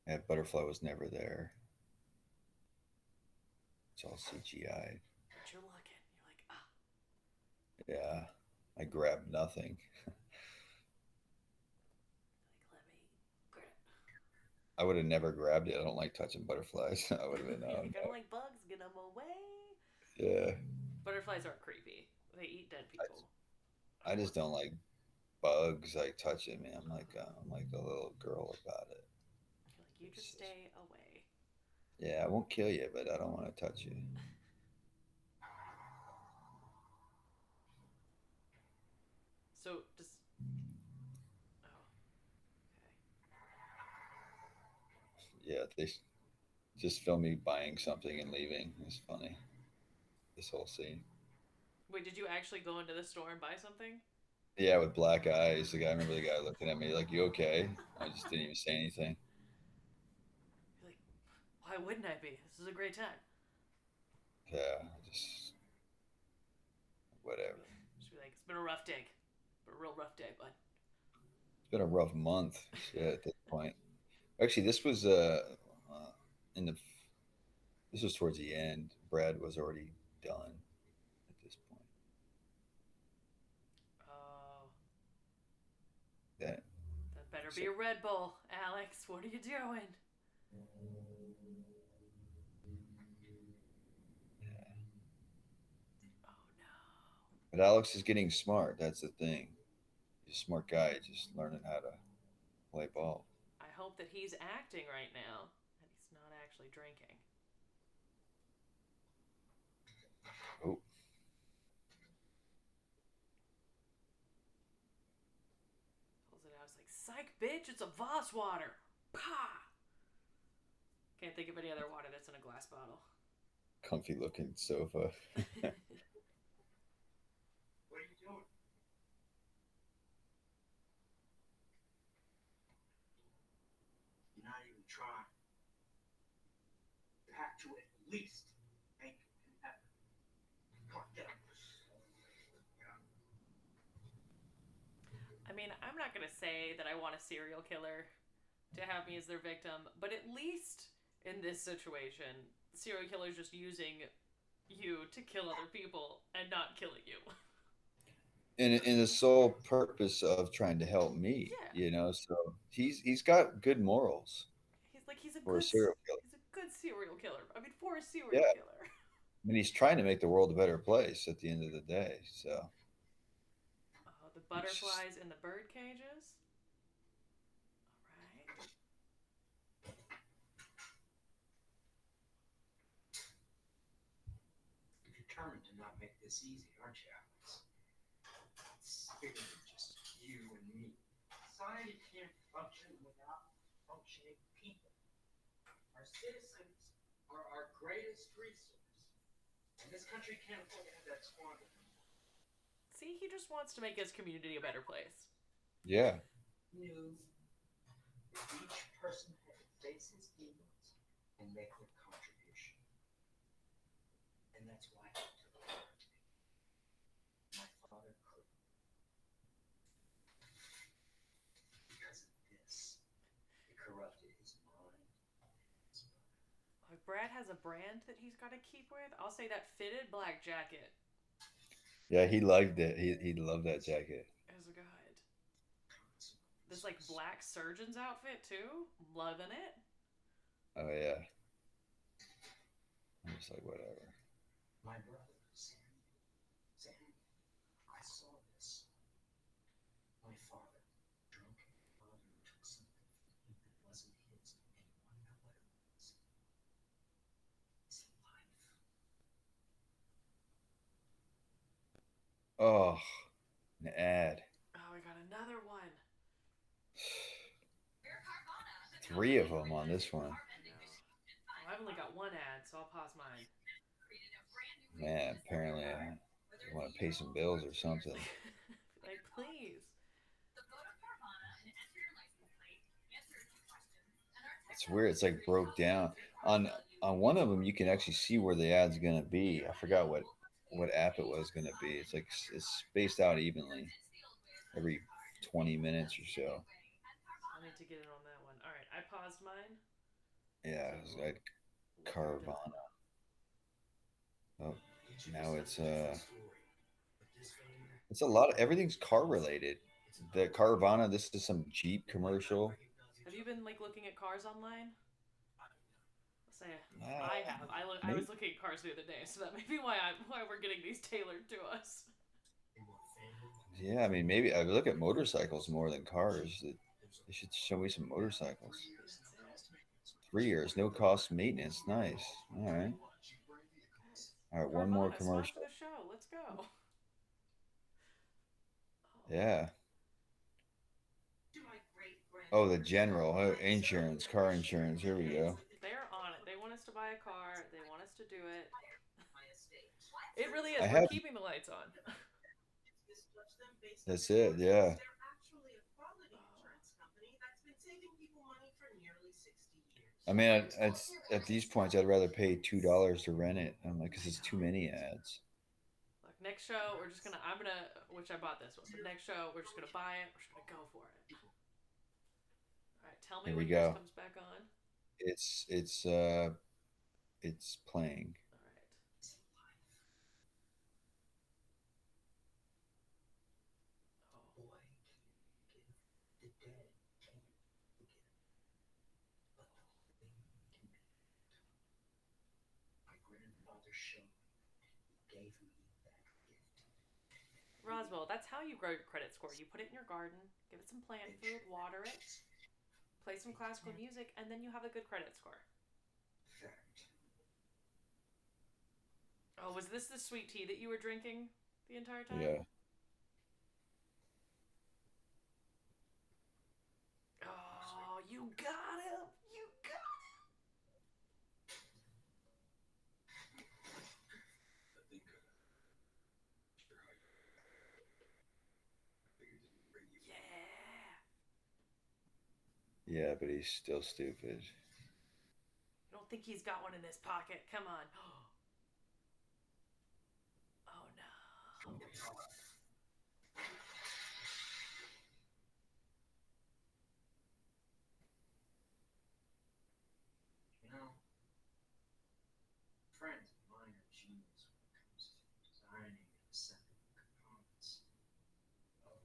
That butterfly was never there. It's all CGI. But you're looking. You're like, ah, Yeah, I grabbed nothing. like let me grab. I would have never grabbed it. I don't like touching butterflies. I would have been, You're oh like, I no. don't like bugs. Get them away. Yeah, Butterflies aren't creepy. They eat dead people. I just don't like bugs. Like touching me. I'm like a little girl about it. You're like, you just stay away. Yeah, I won't kill you, but I don't want to touch you. So just oh, Yeah, they just film me buying something and leaving. It's funny. This whole scene. okay. Wait, did you actually go into the store and buy something? Yeah, with black eyes. I remember the guy looking at me like, "You okay?" I just didn't even say anything. You're like, why wouldn't I be? This is a great time. Yeah, just whatever. Just be like, it's been a rough day, but a real rough day, bud. It's been a rough month. Shit, at this point. Actually, this was in the this was towards the end. Brad was already done at this point. Oh, That that better be except a Red Bull, Alex. What are you doing? yeah. Oh no. But Alex is getting smart. That's the thing. He's a smart guy, just learning how to play ball. I hope that he's acting right now and he's not actually drinking. Oh, Pulls it out. It's like, psych, bitch, it's a Voss water. Pah! Can't think of any other water that's in a glass bottle. comfy looking sofa. What are you doing? You're not even trying. You have to at least make an effort. Come on, get up. I mean, I'm not gonna say that I want a serial killer to have me as their victim, but at least in this situation, the serial killer is just using you to kill other people and not killing you. In the sole purpose of trying to help me, Yeah, So he's got good morals he's a for a good serial killer. serial killer. I mean, for a Yeah, serial killer. I mean he's trying to make the world a better place at the end of the day. So The it's just butterflies in the bird cages. All right. You're determined to not make this easy, aren't you, Alex? It's bigger than just you and me. Society can't function without functioning people. Our citizens are our greatest resource. And this country can't afford to have that squandered. See, he just wants to make his community a better place. yeah. Knew that each person had to face his demons and make their contribution. And that's why he took care of me. My father couldn't. Because of this, it corrupted his mind. His body. Like Brad has a brand that he's got to keep with. I'll say that fitted black jacket Yeah, he liked it. He loved that jacket. is good. This like black surgeon's outfit too. Loving it. Oh yeah. I'm just like whatever. My brother, Sam. Sam, I saw this. Oh, an ad. Oh, we got another one. Three of them on this one. Oh, I've only got one ad, so I'll pause mine. Man, apparently I want to pay some bills or something. Like, please. It's weird. It's like broke down on one of them. You can actually see where the ad's gonna be. I forgot what app it was gonna be. It's like it's spaced out evenly every 20 minutes or so. I need to get in on that one. All right, I paused mine. Yeah, it was like Look who does Carvana. it. Oh, now it's a lot of everything's car related. The Carvana. This is some Jeep commercial. Have you been like looking at cars online? Say Uh, I have. I maybe. was looking at cars the other day, so that may be why we're getting these tailored to us. Yeah, I mean, maybe I look at motorcycles more than cars. They should show me some motorcycles. Maybe that's it. 3 years, no cost maintenance. Nice. All right. All right. One more Carvana, sponsor commercial. the show. Let's go. Oh, Yeah. Oh, the general insurance, car insurance. Here we go. they're on it. They want us to buy a car. They want us to do it. It really is. I We're have. keeping the lights on. That's it. Yeah. I mean, at these points, I'd rather pay $2 to rent it. I'm like, because it's too many ads. Look, next show I'm gonna which I bought this one, but next show we're just gonna buy it. We're just gonna go for it. All right, tell me Here we when yours go. comes back on. It's playing. All right. Oh, Roswell, that's how you grow your credit score. You put it in your garden, give it some plant food, water it, play some classical music, and then you have a good credit score. Oh, was this the sweet tea that you were drinking the entire time? Yeah. Oh, you got him! You got him! Yeah! Yeah, but he's still stupid. I don't think he's got one in his pocket. Come on. Oh no. You know, friends of mine are genius when it comes to designing and assembling components. Oh,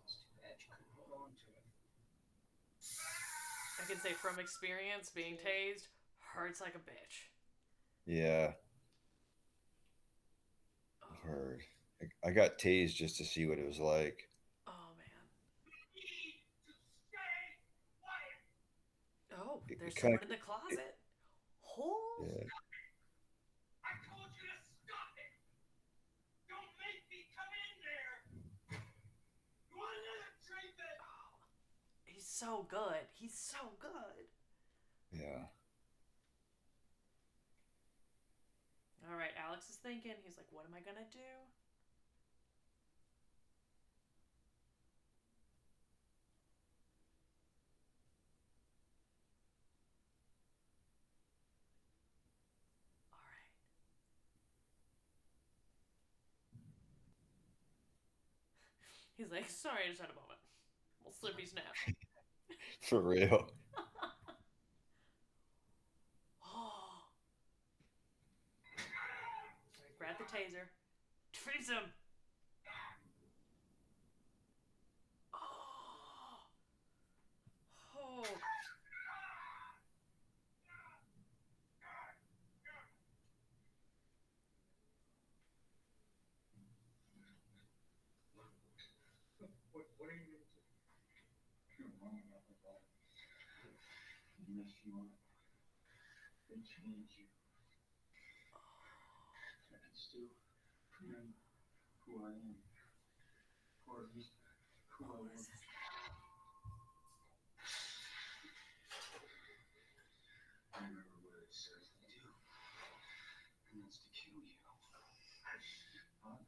it's too bad you couldn't hold on to it. I can say from experience, being tased hurts like a bitch. Yeah, Oh, I've heard. I got tased just to see what it was like. oh man. Oh, It there's kind of. someone in the closet. Oh. Yeah. I told you to stop it! Don't make me come in there! You want another treatment? Oh, he's so good. He's so good. Yeah. All right, Alex is thinking. He's like, what am I gonna do? All right. He's like, sorry, I just had a moment. Well, slippy snap. For real. Oh. All right, grab the taser. Freeze him. Oh. Oh. What are you going to do? You're wrong about the ball. Yes, you are. They change you. And still, remember who I am. Part of this, who I was. I remember what it says to do. And that's to kill you. Huh? I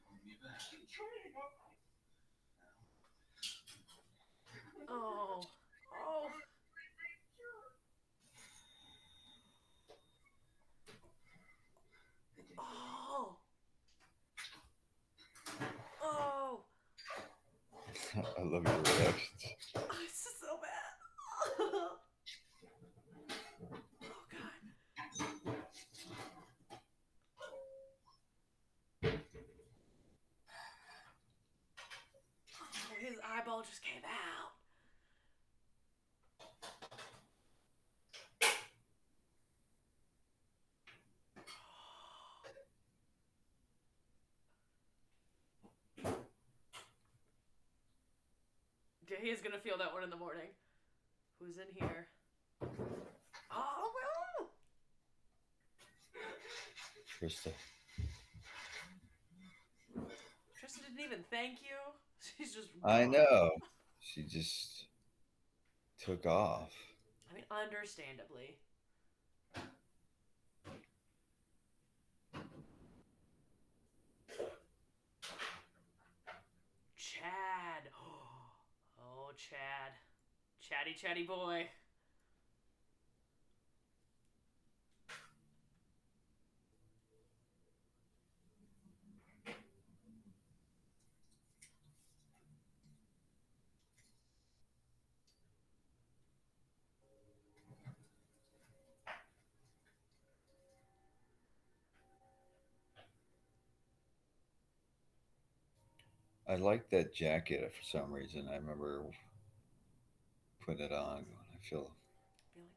thought you didn't think you wanted me back. Oh. Oh. Oh. Oh. I love your reactions. This is so bad. Oh, God. Oh, his eyeball just came out. Yeah, he is gonna feel that one in the morning. Who's in here? Oh, well. Krista. Tristan didn't even thank you. She's just. I know. She just took off. I mean, understandably. Chad. Oh, Chad. Chatty boy. I like that jacket for some reason. I remember putting it on. I feel Be like,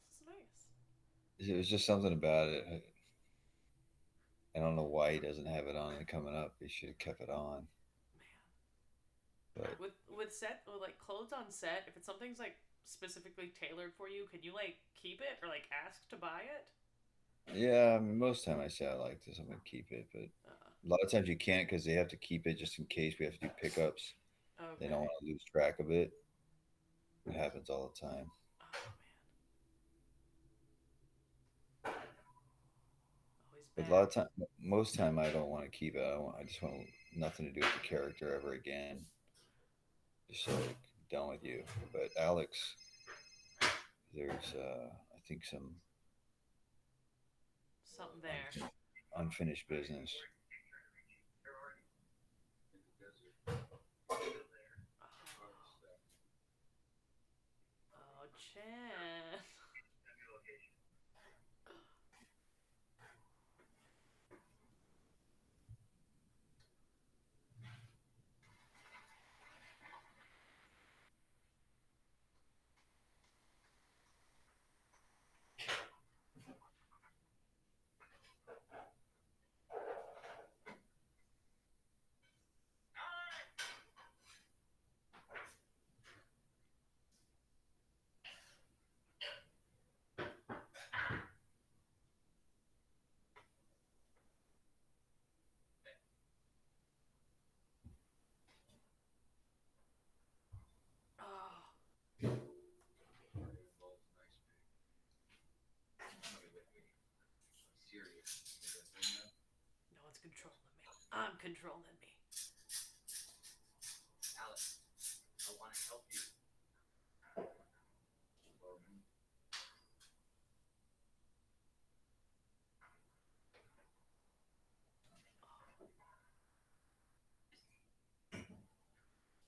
this is nice. it was just something about it. I don't know why he doesn't have it on and coming up. He should have kept it on. Man. But With set or like clothes on set, if it's something's like specifically tailored for you, can you like keep it or like ask to buy it? yeah, I mean, most time I say I like this, I'm gonna keep it. But a lot of times you can't because they have to keep it just in case we have to do pickups. Okay. They don't want to lose track of it. It happens all the time. Oh man. Oh, he's But back. a lot of time, most time I don't want to keep it. I just want nothing to do with the character ever again. Just like done with you. But Alex, there's I think some Something there. unfinished business. Oh, Chad. Oh. No one's controlling me. I'm controlling me. Alex, I want to help you.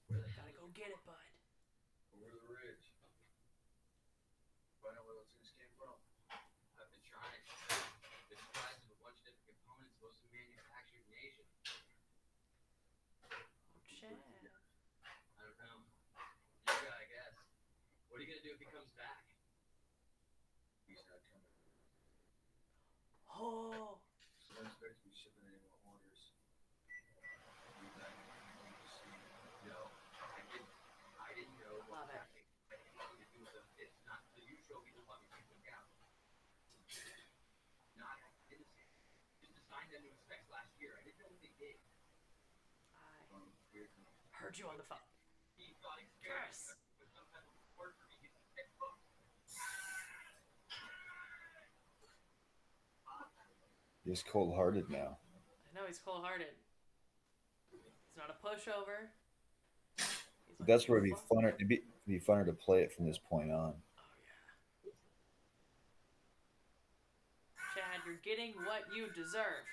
Gotta go get it, bud. Over the ridge. Find out where those things came from. I've been trying. They're comprised of a bunch of different components, mostly manufactured in Asia. Oh, Chad. I don't know. You got, I guess. What are you gonna do if he comes back? He's not coming. Oh. So don't expect to be shipping any more orders. Be back to see. No, I didn't know what Love was it. happening. It had nothing to do with them. It's not until you show me the puppy you look out. Not innocent. Just a signed into a specs last year. I didn't know what they did. I heard you on the phone. He thought experience Yes. was some type of reward for me getting a textbook. He's cold-hearted now. I know he's cold-hearted. He's not a pushover. He's like, That's where "You it'd be funner to play it from this point on. Oh yeah. Chad, you're getting what you deserve.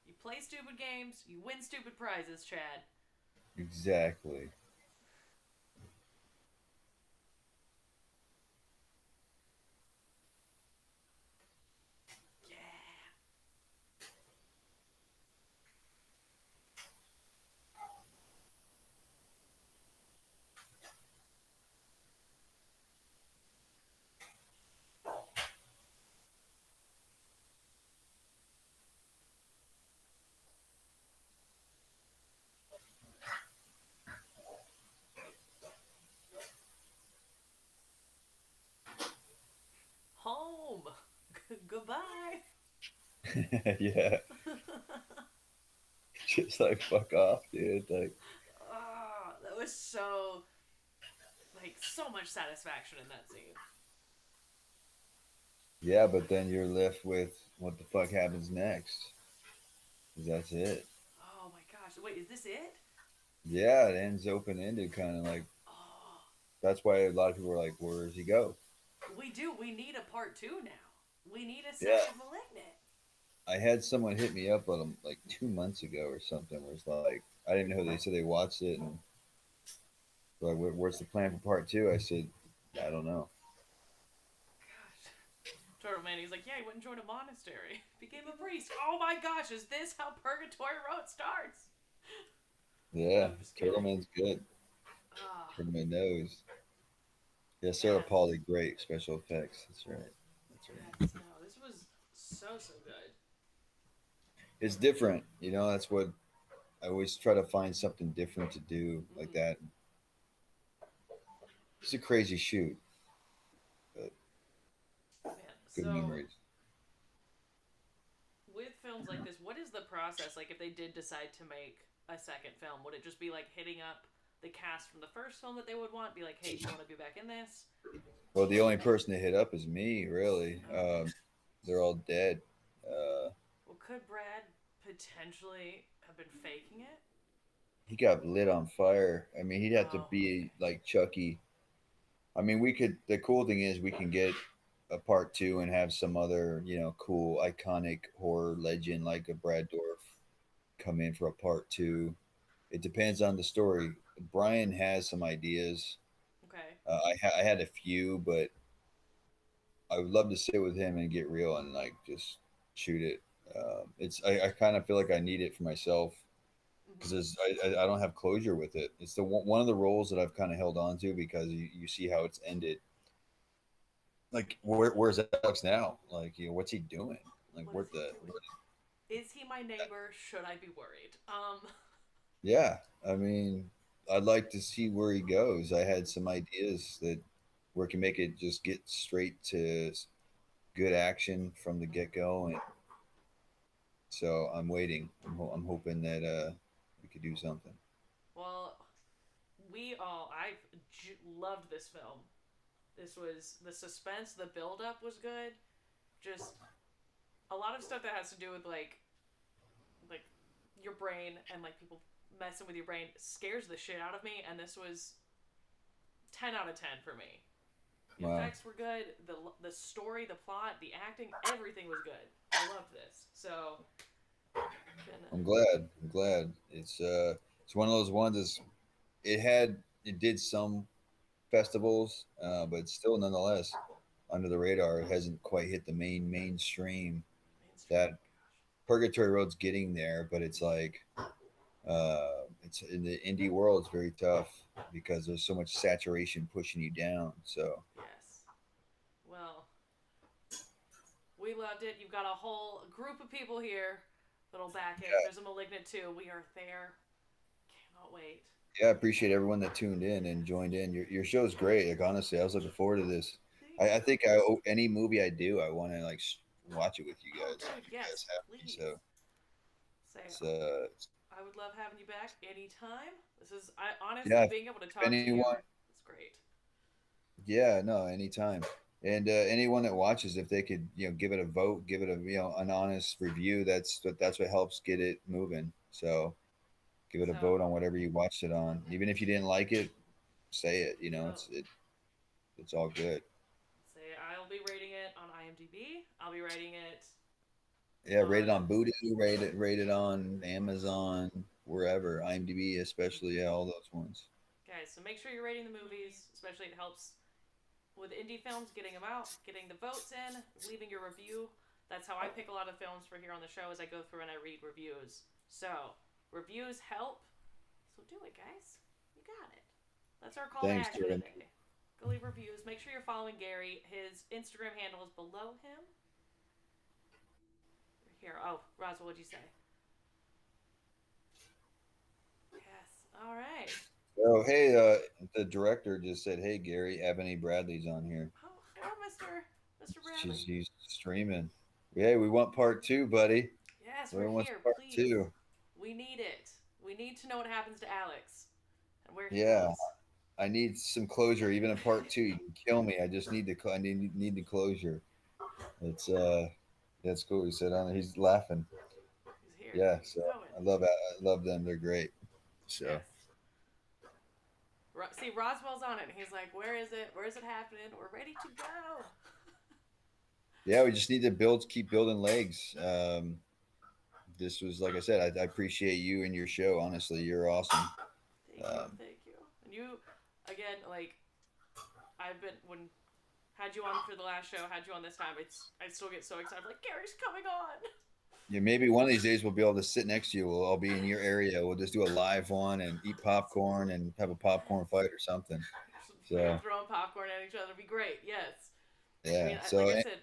You play stupid games, you win stupid prizes, Chad. Exactly. Yeah. Home. Goodbye. Yeah. Just like fuck off, dude. Like, Oh, that was so much satisfaction in that scene. yeah, but then you're left with what the fuck happens next. 'Cause that's it. Oh my gosh. Wait, is this it? Yeah, it ends open ended, kind of like. Oh, That's why a lot of people are like, "Where does he go?" we do. We need a part 2 now. We need a Yeah. second Malignant. I had someone hit me up on them like 2 months ago or something. Where it's like, I didn't know. They said they watched it and they're like, "What's the plan for part 2?" I said, "I don't know." Gosh. Turtle Man, he's like, yeah, he went and joined a monastery. Became a priest. Oh my gosh, is this how Purgatory Road starts? Yeah, I'm just kidding. Turtleman's good. Ah, Turtleman knows. Yeah, Sarah Man. Pauly, great special effects. That's right. That's right. yes, no, this was so good. It's different, you know. That's what I always try to find something different to do like Mhm. that. It's a crazy shoot, but Man, good so memories. with films like this, what is the process like if they did decide to make a second film? Would it just be like hitting up the cast from the first film that they would want? Be like, hey, do you want to be back in this? Well, the only person to hit up is me, really. Okay. They're all dead. Uh, Well, could Brad potentially have been faking it? he got lit on fire. I mean, he'd have to Oh, be okay. like Chucky. I mean, we could. The cool thing is we can get a part 2 and have some other, cool, iconic horror legend like a Brad Dourif come in for a part 2. It depends on the story. Brian has some ideas. Okay. I had a few, but I would love to sit with him and get real and like just shoot it. I kind of feel like I need it for myself Hmm. because I don't have closure with it. It's the one of the roles that I've kind of held on to because you see how it's ended. Like where's Alex now? Like what's he doing? Like What is what he the doing? Is he my neighbor? Should I be worried? yeah. I mean, I'd like to see where he goes. I had some ideas that where it can make it just get straight to good action from the get go, and so I'm waiting. I'm hoping that we could do something. Well, loved this film. This was the suspense, the build up was good. Just a lot of stuff that has to do with like your brain and like people messing with your brain scares the shit out of me, and this was 10 out of 10 for me. The Wow. effects were good, the story, the plot, the acting, everything was good. I loved this. So, gonna, I'm glad. I'm glad. It's one of those ones. It did some festivals, but still nonetheless under the radar. It hasn't quite hit the mainstream. mainstream, That Purgatory Road's getting there, but it's like it's in the indie world. It's very tough because there's so much saturation pushing you down. So yes. Well, we loved it. You've got a whole group of people here that'll back it. There's a Malignant too. We are there. Cannot wait. yeah, I appreciate everyone that tuned in and joined in. Your show's great. Like honestly, I was looking forward to this. Thank I you. think any movie I do, I want to like watch it with you Oh, guys. dude, If you yes, guys have me. please. So Say, it's I would love having you back anytime. This is, I honestly, yeah. being able to If talk to you anyone, is great. yeah, no, anytime. And anyone that watches, if they could, give it a vote, give it a, an honest review. That's what helps get it moving. So give it a So, vote on whatever you watched it on. Even if you didn't like it, say it. oh, It's all good. say, I'll be rating it on IMDb. I'll be rating it Yeah, on. rated on Voodoo, rated on Amazon, wherever, IMDb especially, yeah, all those ones. Guys, so make sure you're rating the movies, especially it helps with indie films, getting them out, getting the votes in, leaving your review. That's how I pick a lot of films for here on the show as I go through and I read reviews. So, reviews help. So do it, guys. You got it. That's our call to Thanks, action Jordan. today. Go leave reviews. Make sure you're following Gary. His Instagram handle is below him. Here. Oh, Roswell, what'd you say? Yes. All right. Oh, hey, the director just said, "Hey, Gary, Ebony Bradley's on here. Oh, hello, Mr. Bradley. He's streaming. Yeah, we want part two, buddy. Yes, we're Everyone wants here. part Please. two. We need it. We need to know what happens to Alex and where he Yeah, goes. I need some closure. Even in part two, you can kill me. I just need the I need the closure. It's that's cool. He said on there. He's laughing. He's here. Yeah, He's so going. I love them. They're great. So Yes. See, Roswell's on it. He's like, where is it? Where is it happening? We're ready to go. yeah, we just need to keep building legs. This was, like I said, I appreciate you and your show. Honestly, you're awesome. Thank you. Um, Thank you. And you, again, like, I've been, when had you on for the last show, had you on this time, I still get so excited. I'm like, Gary's coming on. yeah, maybe one of these days we'll be able to sit next to you. We'll all be in your area. We'll just do a live one and eat popcorn and have a popcorn fight or something. So Throwing popcorn at each other would be great. Yes. I yeah. mean, So like I said,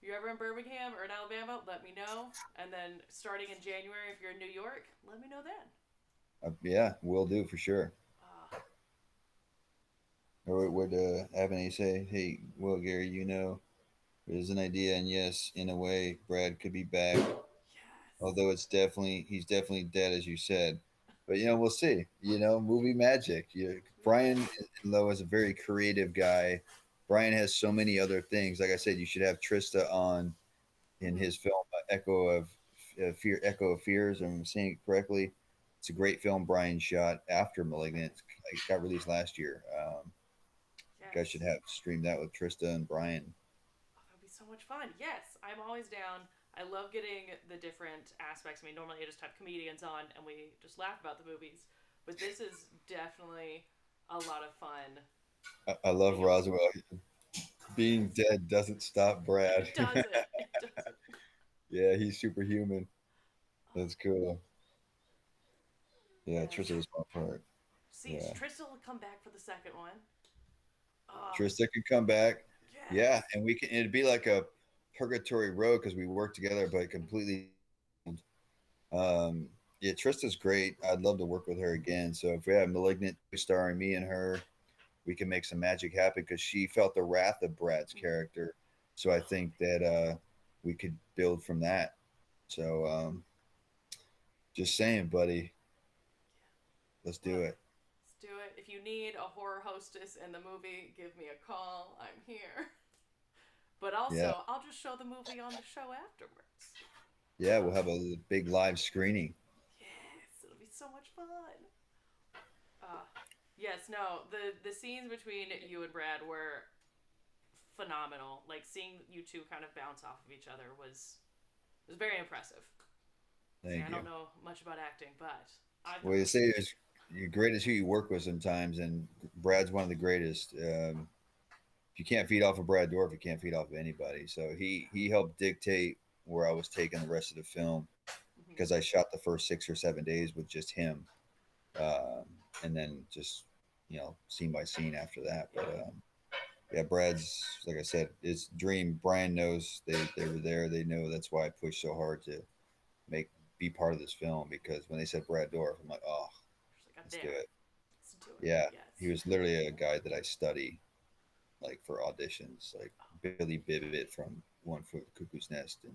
if you're ever in Birmingham or in Alabama, let me know. And then starting in January, if you're in New York, let me know then. yeah, we'll do for sure. Uh, Or would Ebony say, "Hey, well, Gary, there's an idea, and yes, in a way, Brad could be back. yes. Although he's definitely dead, as you said. But we'll see. Movie magic. Brian Lowe is a very creative guy. Brian has so many other things. Like I said, you should have Trista on in his film Echo of Fears. I'm saying it correctly. It's a great film Brian shot after Malignant. It got released last year. You guys Yes. should have streamed that with Trista and Brian. Oh, that would be so much fun. Yes, I'm always down. I love getting the different aspects. I mean, normally I just have comedians on and we just laugh about the movies. But this is definitely a lot of fun. I love Roswell. Being Yes. dead doesn't stop Brad. It doesn't. It doesn't. Yeah, he's superhuman. Oh, That's cool. Yeah, yes. Trista was my part. See, Yeah, Tristan will come back for the second one. Oh, Trista could come back. Yeah, yes. and we can. It'd be like a purgatory road because we work together, but completely. Um, yeah, Trista's great. I'd love to work with her again. So if we have Malignant starring me and her, we can make some magic happen because she felt the wrath of Brad's character. So I think that we could build from that. So just saying, buddy, let's do Well, it. let's do it. If you need a horror hostess in the movie, give me a call. I'm here. But Yeah, also, I'll just show the movie on the show afterwards. yeah, we'll have a big live screening. Yes, it'll be so much fun. Uh, yes, no, the scenes between you and Brad were phenomenal. Like seeing you two kind of bounce off of each other was very impressive. See, Thank I you. don't know much about acting, but I Well, you say is you're great as who you work with sometimes, and Brad's one of the greatest. If you can't feed off of Brad Dourif, you can't feed off of anybody. So he helped dictate where I was taking the rest of the film Mhm. because I shot the first 6 or 7 days with just him, um, and then just scene by scene after that. But yeah, Brad's, like I said, his dream. Brian knows they were there. They know that's why I pushed so hard to make be part of this film because when they said Brad Dourif, I'm like, oh, Just like I'm let's do there. it. Let's do it. Yeah, he Yes. was literally a guy that I study like for auditions, like Billy Bibbit from One Foot Cuckoo's Nest, and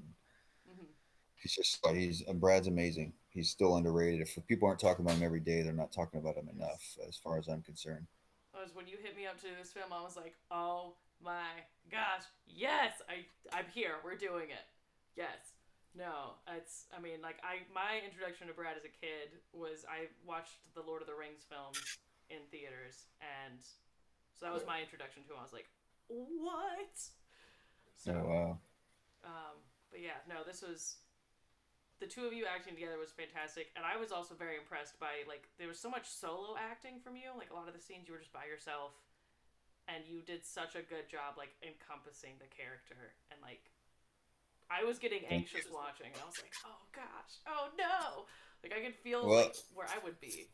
Mm-hmm. he's Brad's amazing. He's still underrated. If people aren't talking about him every day, they're not talking about him enough, as far as I'm concerned. Was when you hit me up to do this film, I was like, oh my gosh, yes, I'm here. We're doing it. Yes. No, it's. I mean, like my introduction to Brad as a kid was I watched the Lord of the Rings films in theaters, and so that was my introduction to him. I was like, what? So, Oh wow. but yeah, no, this was the two of you acting together was fantastic, and I was also very impressed by like there was so much solo acting from you. Like a lot of the scenes you were just by yourself, and you did such a good job like encompassing the character, and like I was getting Thank anxious watching, and I was like, oh gosh, oh no, like I could feel Well, like where I would be.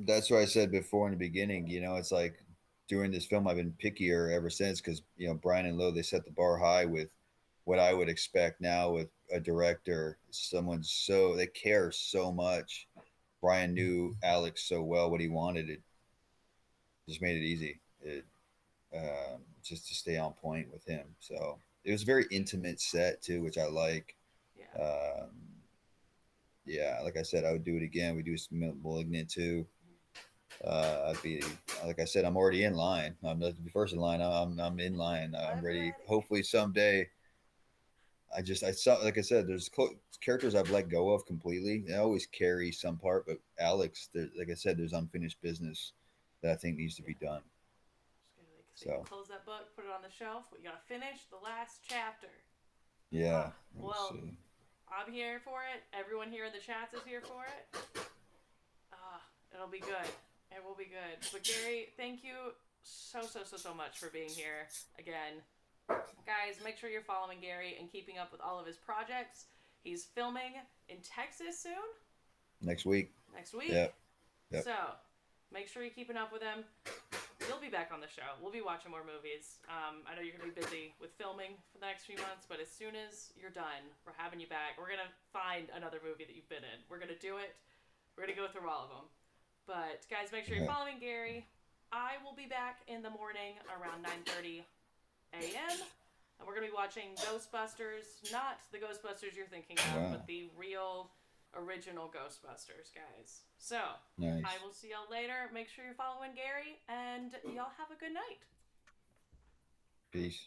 that's what I said before in the beginning. It's like during this film, I've been pickier ever since because Brian and Lowe, they set the bar high with what I would expect now with a director, someone so they care so much. Brian knew Alex so well what he wanted. It just made it easy. Just to stay on point with him. So it was a very intimate set too, which I like. Yeah, Um, yeah, like I said, I would do it again. We do some Malignant too. I'd be like I said, I'm already in line. I'm not the first in line. I'm in line. I'm ready. Hopefully someday. I saw like I said, there's characters I've let go of completely. They always carry some part, but Alex, like I said, there's unfinished business that I think needs to be done. just gonna like so you can So close that book, put it on the shelf. We gotta finish the last chapter. yeah, let's Well, see. I'm here for it. Everyone here in the chats is here for it. It'll be good. It will be good. But Gary, thank you so much for being here again. Guys, make sure you're following Gary and keeping up with all of his projects. He's filming in Texas soon. Next week. Next week. Yep. Yep. So, make sure you're keeping up with him. You'll be back on the show. We'll be watching more movies. I know you're going to be busy with filming for the next few months, but as soon as you're done, we're having you back. We're going to find another movie that you've been in. We're going to do it. We're going to go through all of them. But, guys, make sure you're following Gary. I will be back in the morning around 9:30 a.m. And we're going to be watching Ghostbusters. Not the Ghostbusters you're thinking of, Wow. but the real original Ghostbusters, guys. So, Nice. I will see y'all later. Make sure you're following Gary, and y'all have a good night. Peace.